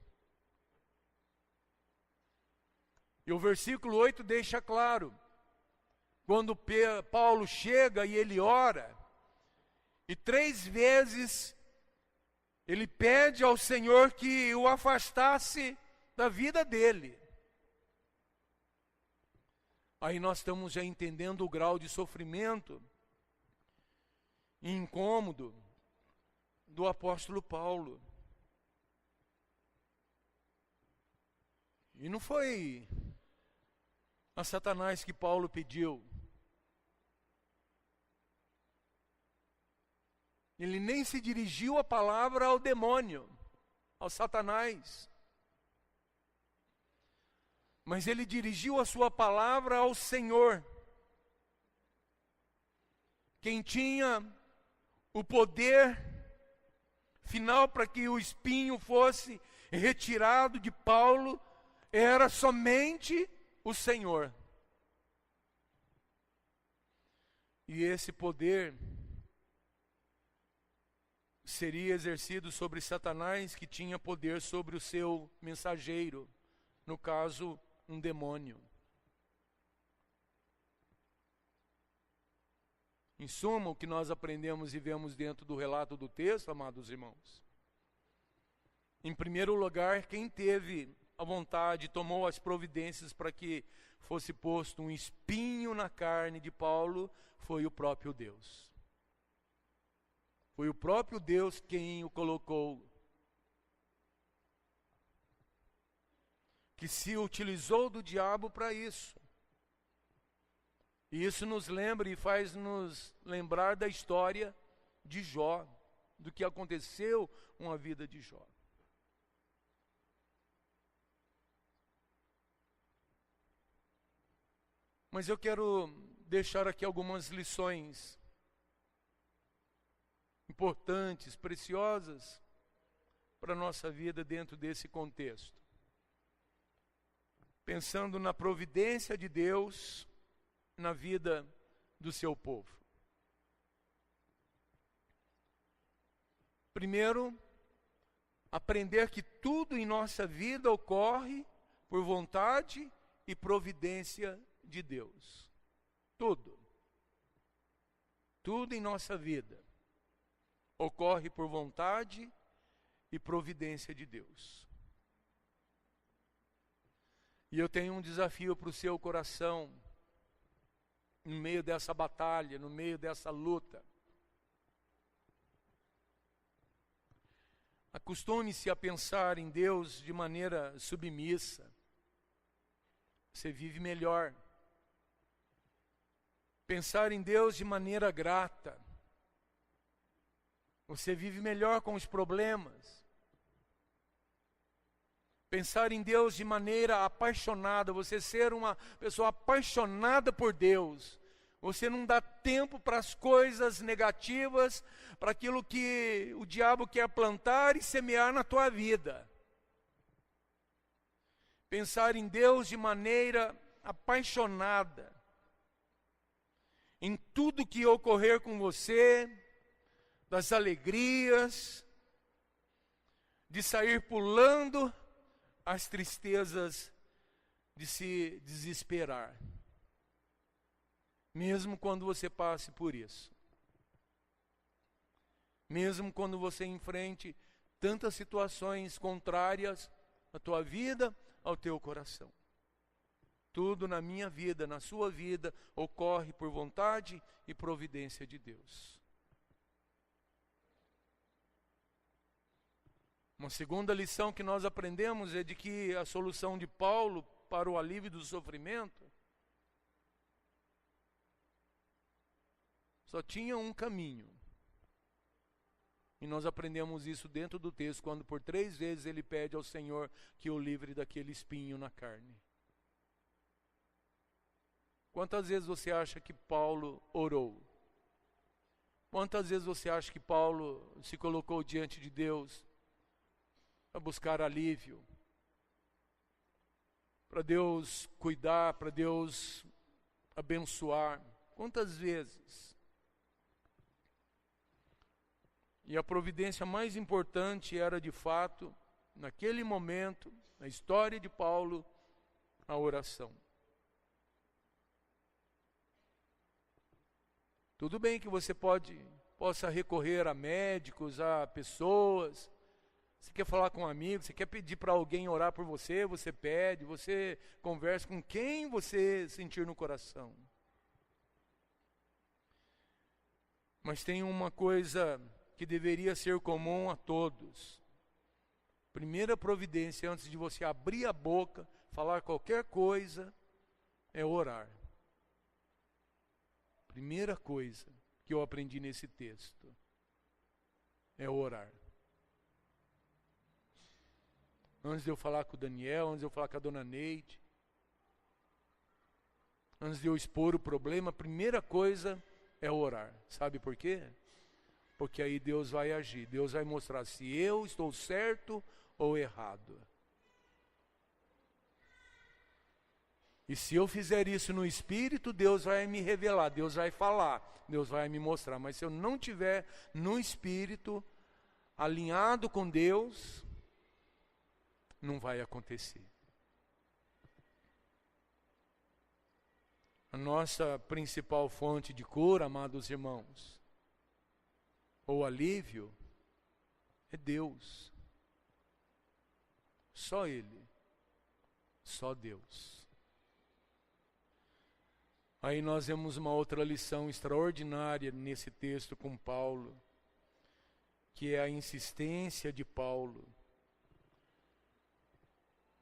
S3: E o versículo 8 deixa claro, quando Paulo chega e ele ora, e 3 vezes ele pede ao Senhor que o afastasse da vida dele. Aí nós estamos já entendendo o grau de sofrimento e incômodo do apóstolo Paulo. E não foi a Satanás que Paulo pediu. Ele nem se dirigiu a palavra ao demônio, ao Satanás. Mas ele dirigiu a sua palavra ao Senhor, quem tinha o poder final para que o espinho fosse retirado de Paulo, era somente o Senhor. E esse poder seria exercido sobre Satanás, que tinha poder sobre o seu mensageiro, no caso, um demônio. Em suma, o que nós aprendemos e vemos dentro do relato do texto, amados irmãos, em primeiro lugar, quem teve a vontade, tomou as providências para que fosse posto um espinho na carne de Paulo, foi o próprio Deus. Foi o próprio Deus quem o colocou, que se utilizou do diabo para isso. E isso nos lembra e faz nos lembrar da história de Jó, do que aconteceu com a vida de Jó. Mas eu quero deixar aqui algumas lições importantes, preciosas para a nossa vida dentro desse contexto. Pensando na providência de Deus na vida do seu povo. Primeiro, aprender que tudo em nossa vida ocorre por vontade e providência de Deus. Tudo. Tudo em nossa vida ocorre por vontade e providência de Deus. E eu tenho um desafio para o seu coração, no meio dessa batalha, no meio dessa luta. Acostume-se a pensar em Deus de maneira submissa. Você vive melhor. Pensar em Deus de maneira grata. Você vive melhor com os problemas. Pensar em Deus de maneira apaixonada, você ser uma pessoa apaixonada por Deus. Você não dá tempo para as coisas negativas, para aquilo que o diabo quer plantar e semear na tua vida. Pensar em Deus de maneira apaixonada em tudo que ocorrer com você, das alegrias, de sair pulando as tristezas de se desesperar, mesmo quando você passe por isso, mesmo quando você enfrente tantas situações contrárias à tua vida, ao teu coração. Tudo na minha vida, na sua vida, ocorre por vontade e providência de Deus. Uma segunda lição que nós aprendemos é de que a solução de Paulo para o alívio do sofrimento só tinha um caminho. E nós aprendemos isso dentro do texto, quando por 3 vezes ele pede ao Senhor que o livre daquele espinho na carne. Quantas vezes você acha que Paulo orou? Quantas vezes você acha que Paulo se colocou diante de Deus para buscar alívio, para Deus cuidar, para Deus abençoar? Quantas vezes? E a providência mais importante era, de fato, naquele momento, na história de Paulo, a oração. Tudo bem que você possa recorrer a médicos, a pessoas. Você quer falar com um amigo, você quer pedir para alguém orar por você, você pede, você conversa com quem você sentir no coração. Mas tem uma coisa que deveria ser comum a todos. Primeira providência, antes de você abrir a boca, falar qualquer coisa, é orar. Primeira coisa que eu aprendi nesse texto é orar. Antes de eu falar com o Daniel, antes de eu falar com a dona Neide, antes de eu expor o problema, a primeira coisa é orar. Sabe por quê? Porque aí Deus vai agir, Deus vai mostrar se eu estou certo ou errado. E se eu fizer isso no Espírito, Deus vai me revelar, Deus vai falar, Deus vai me mostrar. Mas se eu não tiver no Espírito, alinhado com Deus, não vai acontecer. A nossa principal fonte de cura, amados irmãos, ou alívio, é Deus. Só Ele. Só Deus. Aí nós vemos uma outra lição extraordinária nesse texto com Paulo, que é a insistência de Paulo.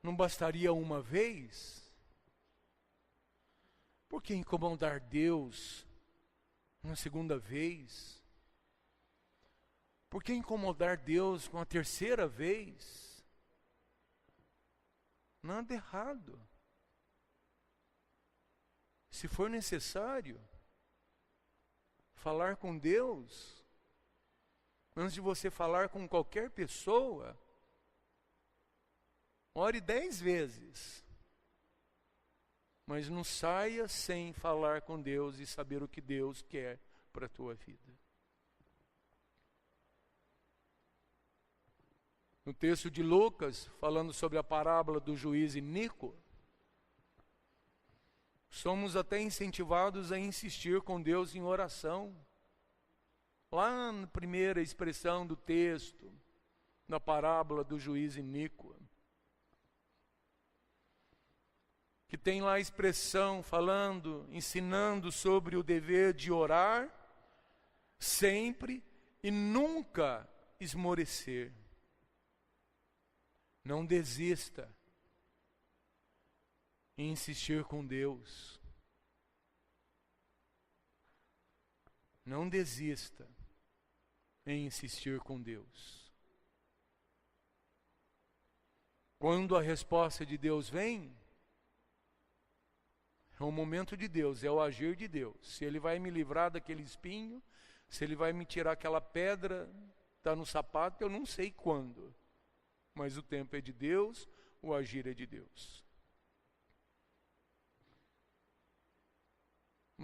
S3: Não bastaria uma vez? Por que incomodar Deus uma segunda vez? Por que incomodar Deus com a terceira vez? Nada errado. Se for necessário, falar com Deus, antes de você falar com qualquer pessoa, ore 10 vezes. Mas não saia sem falar com Deus e saber o que Deus quer para a tua vida. No texto de Lucas, falando sobre a parábola do juiz iníquo, somos até incentivados a insistir com Deus em oração. Lá na primeira expressão do texto, na parábola do juiz iníquo, que tem lá a expressão falando, ensinando sobre o dever de orar sempre e nunca esmorecer. Não desista em insistir com Deus. Não desista em insistir com Deus. Quando a resposta de Deus vem, é o momento de Deus, é o agir de Deus. Se Ele vai me livrar daquele espinho, se Ele vai me tirar aquela pedra, está no sapato, eu não sei quando. Mas o tempo é de Deus, o agir é de Deus.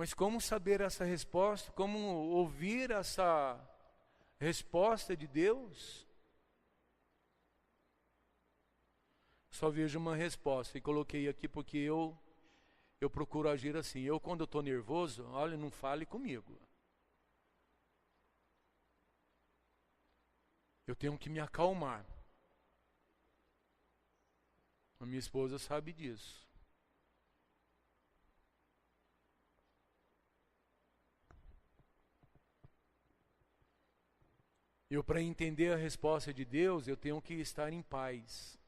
S3: Mas como saber essa resposta? Como ouvir essa resposta de Deus? Só vejo uma resposta e coloquei aqui porque eu procuro agir assim. Quando eu estou nervoso, olha, não fale comigo. Eu tenho que me acalmar. A minha esposa sabe disso. Para entender a resposta de Deus, eu tenho que estar em paz.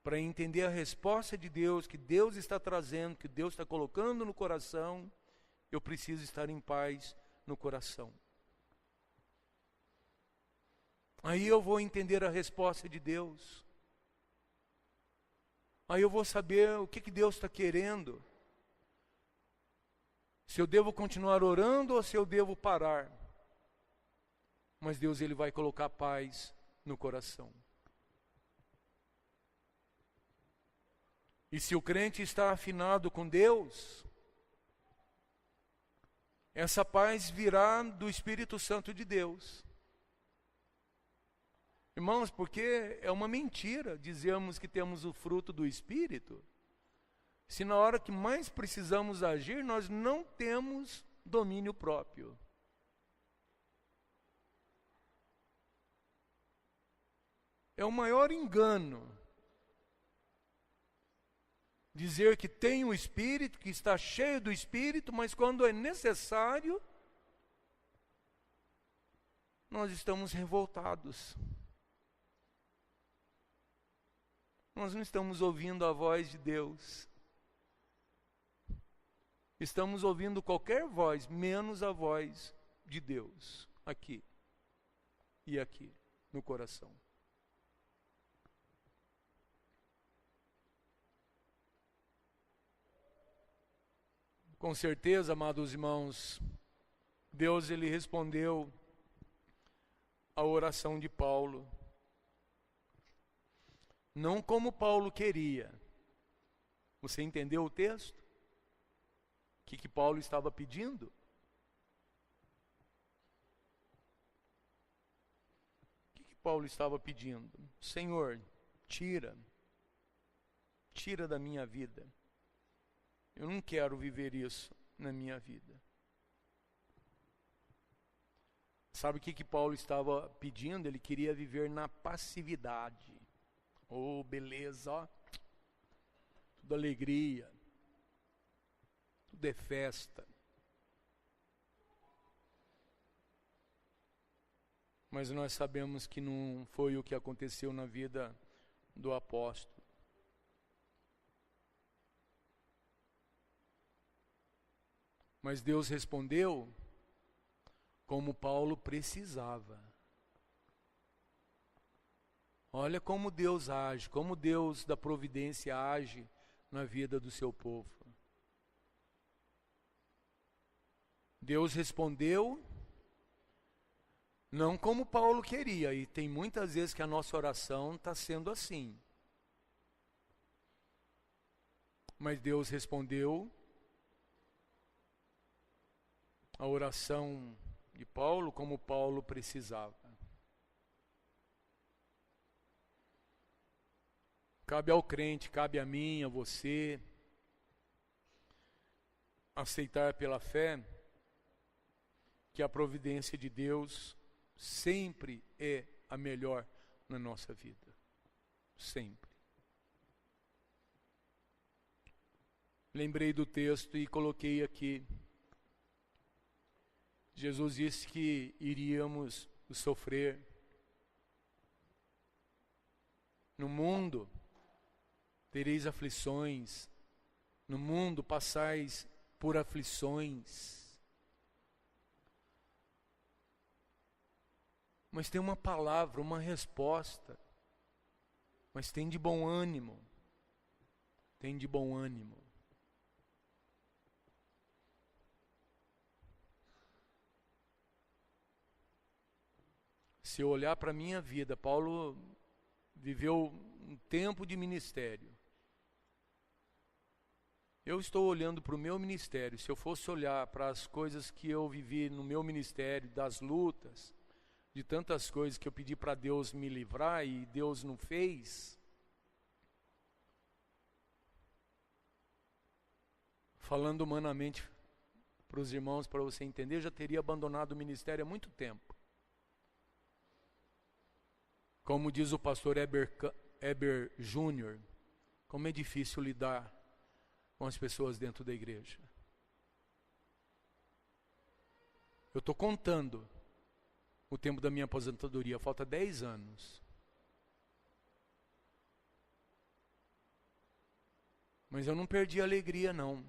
S3: Para entender a resposta de Deus, que Deus está trazendo, que Deus está colocando no coração, eu preciso estar em paz no coração. Aí eu vou entender a resposta de Deus. Aí eu vou saber o que Deus está querendo. Se eu devo continuar orando ou se eu devo parar. Mas Deus, Ele vai colocar paz no coração. E se o crente está afinado com Deus, essa paz virá do Espírito Santo de Deus. Irmãos, porque é uma mentira dizermos que temos o fruto do Espírito, se na hora que mais precisamos agir, nós não temos domínio próprio. É o maior engano dizer que tem o Espírito, que está cheio do Espírito, mas quando é necessário, nós estamos revoltados. Nós não estamos ouvindo a voz de Deus. Estamos ouvindo qualquer voz, menos a voz de Deus, aqui e aqui, no coração. Com certeza, amados irmãos, Deus, Ele respondeu a oração de Paulo. Não como Paulo queria. Você entendeu o texto? O que Paulo estava pedindo? O que Paulo estava pedindo? Senhor, tira da minha vida. Eu não quero viver isso na minha vida. Sabe o que Paulo estava pedindo? Ele queria viver na passividade. Oh, beleza, ó. Tudo alegria. Tudo é festa. Mas nós sabemos que não foi o que aconteceu na vida do apóstolo. Mas Deus respondeu como Paulo precisava. Olha como Deus age, como Deus da providência age na vida do seu povo. Deus respondeu não como Paulo queria, e tem muitas vezes que a nossa oração está sendo assim. Mas Deus respondeu a oração de Paulo como Paulo precisava. Cabe ao crente, cabe a mim, a você, aceitar pela fé que a providência de Deus sempre é a melhor na nossa vida. Sempre. Lembrei do texto e coloquei aqui. Jesus disse que iríamos sofrer. No mundo tereis aflições, no mundo passais por aflições. Mas tem uma palavra, uma resposta. Mas tem de bom ânimo. Tem de bom ânimo. Se eu olhar para a minha vida, Paulo viveu um tempo de ministério. Eu estou olhando para o meu ministério. Se eu fosse olhar para as coisas que eu vivi no meu ministério, das lutas, de tantas coisas que eu pedi para Deus me livrar e Deus não fez, falando humanamente para os irmãos, para você entender, eu já teria abandonado o ministério há muito tempo. Como diz o pastor Heber Júnior, como é difícil lidar com as pessoas dentro da igreja. Eu estou contando o tempo da minha aposentadoria, falta 10 anos. Mas eu não perdi a alegria, não.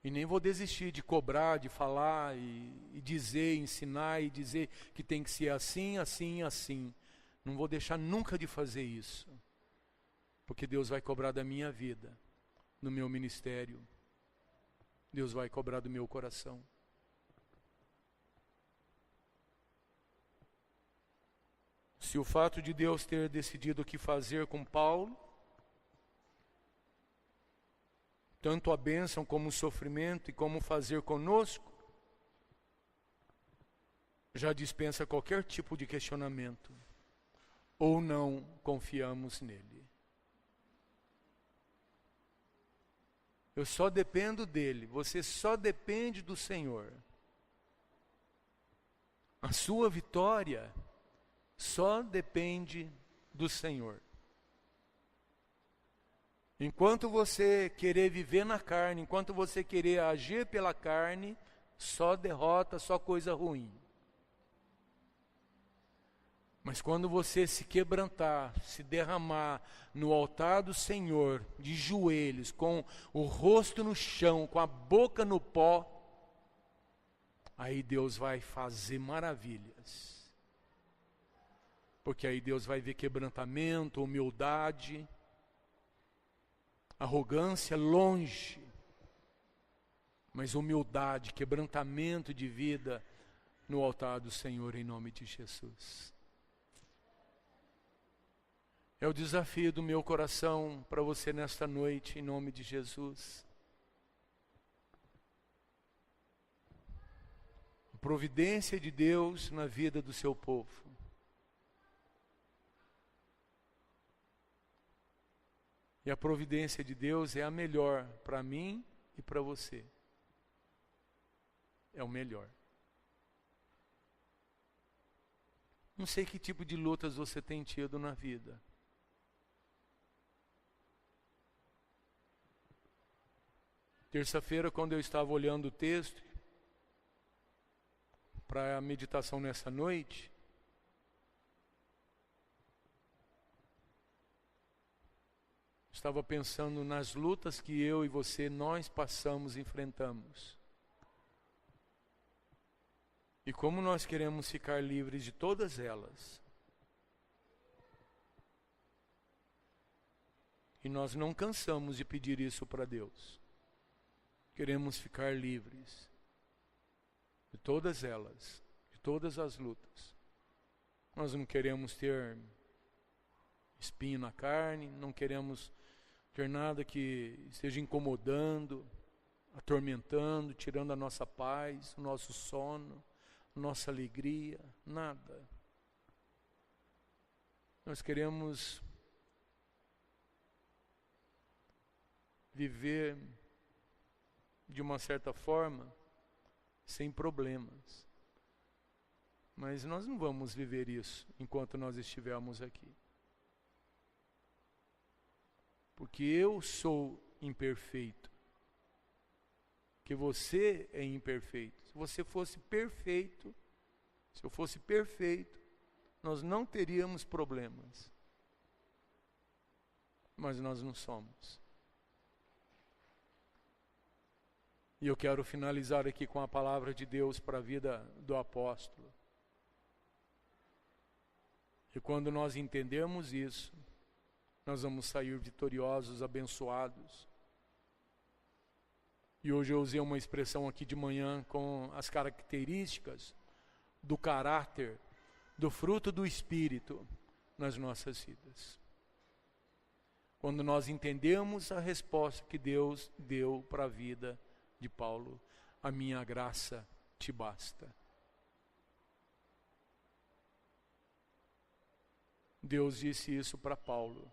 S3: E nem vou desistir de cobrar, de falar e dizer, ensinar e dizer que tem que ser assim, assim, assim. Não vou deixar nunca de fazer isso. Porque Deus vai cobrar da minha vida, do meu ministério. Deus vai cobrar do meu coração. Se o fato de Deus ter decidido o que fazer com Paulo, tanto a bênção como o sofrimento e como fazer conosco, já dispensa qualquer tipo de questionamento, ou não confiamos nele. Eu só dependo dele, você só depende do Senhor. A sua vitória só depende do Senhor. Enquanto você querer viver na carne, enquanto você querer agir pela carne, só derrota, só coisa ruim. Mas quando você se quebrantar, se derramar no altar do Senhor, de joelhos, com o rosto no chão, com a boca no pó, aí Deus vai fazer maravilhas. Porque aí Deus vai ver quebrantamento, humildade, arrogância longe, mas humildade, quebrantamento de vida no altar do Senhor em nome de Jesus. É o desafio do meu coração para você nesta noite, em nome de Jesus. A providência de Deus na vida do seu povo. E a providência de Deus é a melhor para mim e para você. É o melhor. Não sei que tipo de lutas você tem tido na vida. Terça-feira, quando eu estava olhando o texto para a meditação nessa noite, estava pensando nas lutas que eu e você, nós passamos, enfrentamos. E como nós queremos ficar livres de todas elas. E nós não cansamos de pedir isso para Deus. Queremos ficar livres de todas elas, de todas as lutas. Nós não queremos ter espinho na carne, não queremos ter nada que esteja incomodando, atormentando, tirando a nossa paz, o nosso sono, a nossa alegria, nada. Nós queremos viver de uma certa forma, sem problemas. Mas nós não vamos viver isso enquanto nós estivermos aqui. Porque eu sou imperfeito. Porque você é imperfeito. Se você fosse perfeito, se eu fosse perfeito, nós não teríamos problemas. Mas nós não somos. E eu quero finalizar aqui com a palavra de Deus para a vida do apóstolo. E quando nós entendermos isso, nós vamos sair vitoriosos, abençoados. E hoje eu usei uma expressão aqui de manhã com as características do caráter, do fruto do Espírito nas nossas vidas. quando nós entendemos a resposta que Deus deu para a vida de Paulo: a minha graça te basta. Deus disse isso para Paulo: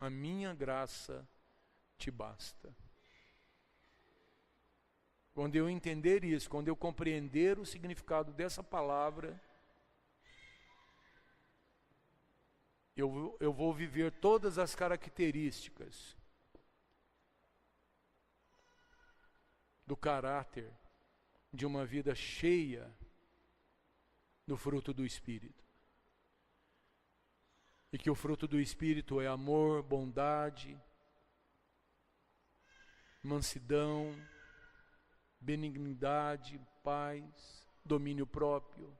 S3: a minha graça te basta. Quando eu entender isso, quando eu compreender o significado dessa palavra, eu vou viver todas as características do caráter de uma vida cheia do fruto do Espírito. E que o fruto do Espírito é amor, bondade, mansidão, benignidade, paz, domínio próprio.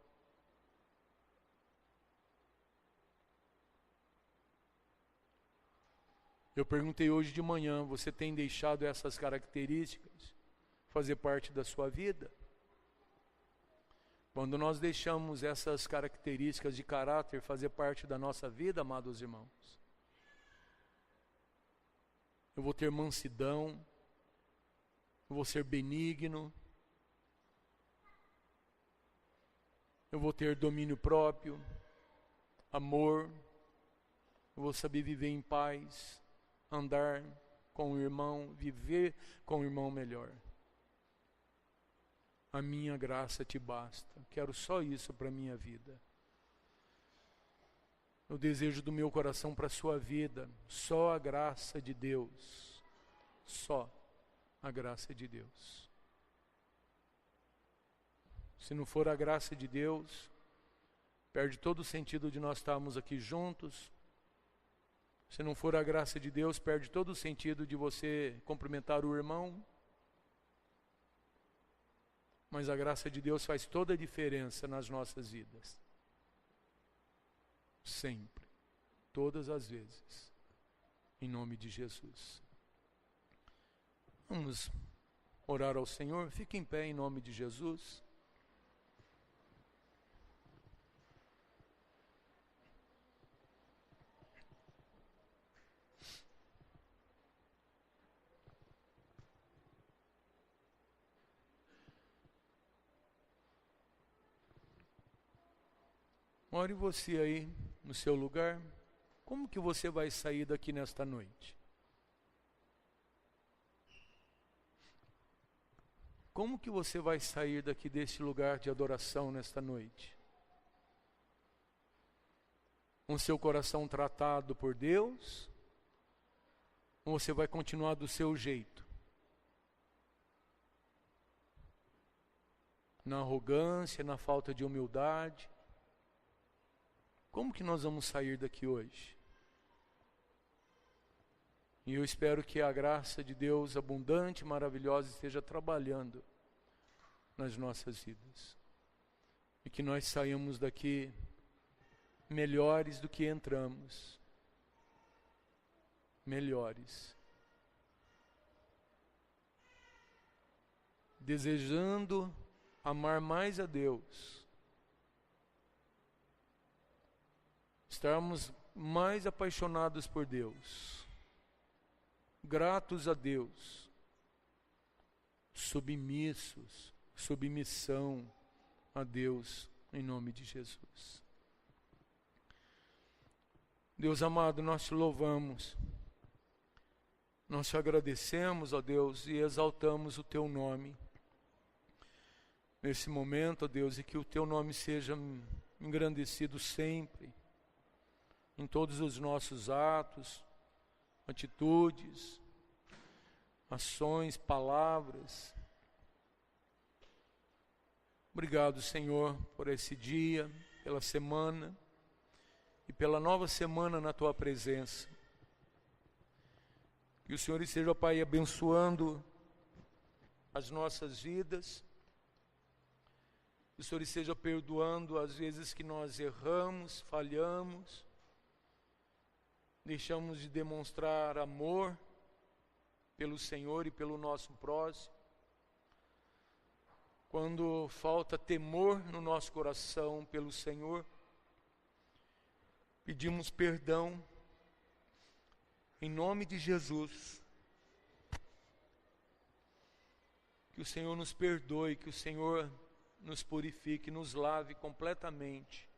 S3: Eu perguntei hoje de manhã: você tem deixado essas características fazer parte da sua vida? Quando nós deixamos essas características de caráter fazer parte da nossa vida, amados irmãos, eu vou ter mansidão, eu vou ser benigno, eu vou ter domínio próprio, amor, eu vou saber viver em paz, andar com o irmão, viver com o irmão melhor. A minha graça te basta. Quero só isso para a minha vida. O desejo do meu coração para a sua vida: só a graça de Deus. Só a graça de Deus. Se não for a graça de Deus, perde todo o sentido de nós estarmos aqui juntos. Se não for a graça de Deus, perde todo o sentido de você cumprimentar o irmão. Mas a graça de Deus faz toda a diferença nas nossas vidas. Sempre. Todas as vezes. Em nome de Jesus. Vamos orar ao Senhor. Fique em pé em nome de Jesus. Ore você aí no seu lugar. Como que você vai sair daqui nesta noite? Como que você vai sair daqui desse lugar de adoração nesta noite? Com seu coração tratado por Deus? Ou você vai continuar do seu jeito? Na arrogância, na falta de humildade? Como que nós vamos sair daqui hoje? E eu espero que a graça de Deus abundante, maravilhosa, esteja trabalhando nas nossas vidas. E que nós saímos daqui melhores do que entramos. Melhores. Desejando amar mais a Deus. Estarmos mais apaixonados por Deus, gratos a Deus, submissos, submissão a Deus, em nome de Jesus. Deus amado, nós te louvamos, nós te agradecemos, ó Deus, e exaltamos o teu nome. Nesse momento, ó Deus, e que o teu nome seja engrandecido sempre, em todos os nossos atos, atitudes, ações, palavras. Obrigado, Senhor, por esse dia, pela semana e pela nova semana na Tua presença. Que o Senhor esteja, Pai, abençoando as nossas vidas. Que o Senhor esteja perdoando as vezes que nós erramos, falhamos, deixamos de demonstrar amor pelo Senhor e pelo nosso próximo. Quando falta temor no nosso coração pelo Senhor, pedimos perdão, Em nome de Jesus. Que o Senhor nos perdoe, que o Senhor nos purifique, nos lave completamente.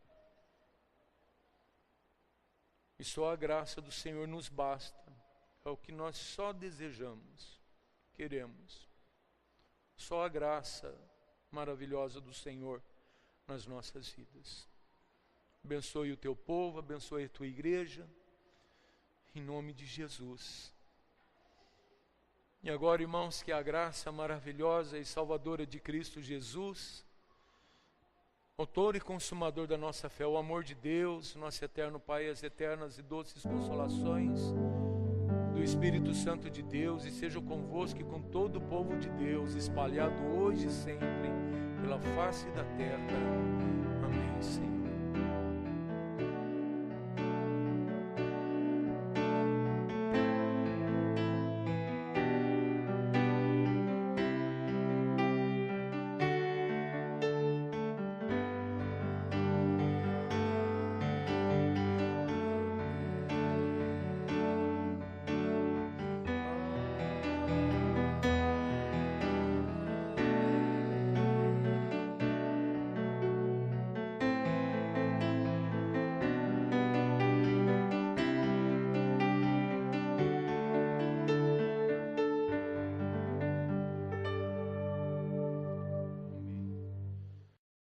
S3: E só a graça do Senhor nos basta. É o que nós só desejamos, queremos. Só a graça maravilhosa do Senhor nas nossas vidas. Abençoe o teu povo, abençoe a tua igreja, em nome de Jesus. E agora, irmãos, que a graça maravilhosa e salvadora de Cristo Jesus, autor e consumador da nossa fé, o amor de Deus, nosso eterno Pai, as eternas e doces consolações do Espírito Santo de Deus, e seja convosco e com todo o povo de Deus, espalhado hoje e sempre pela face da terra. Amém, Senhor.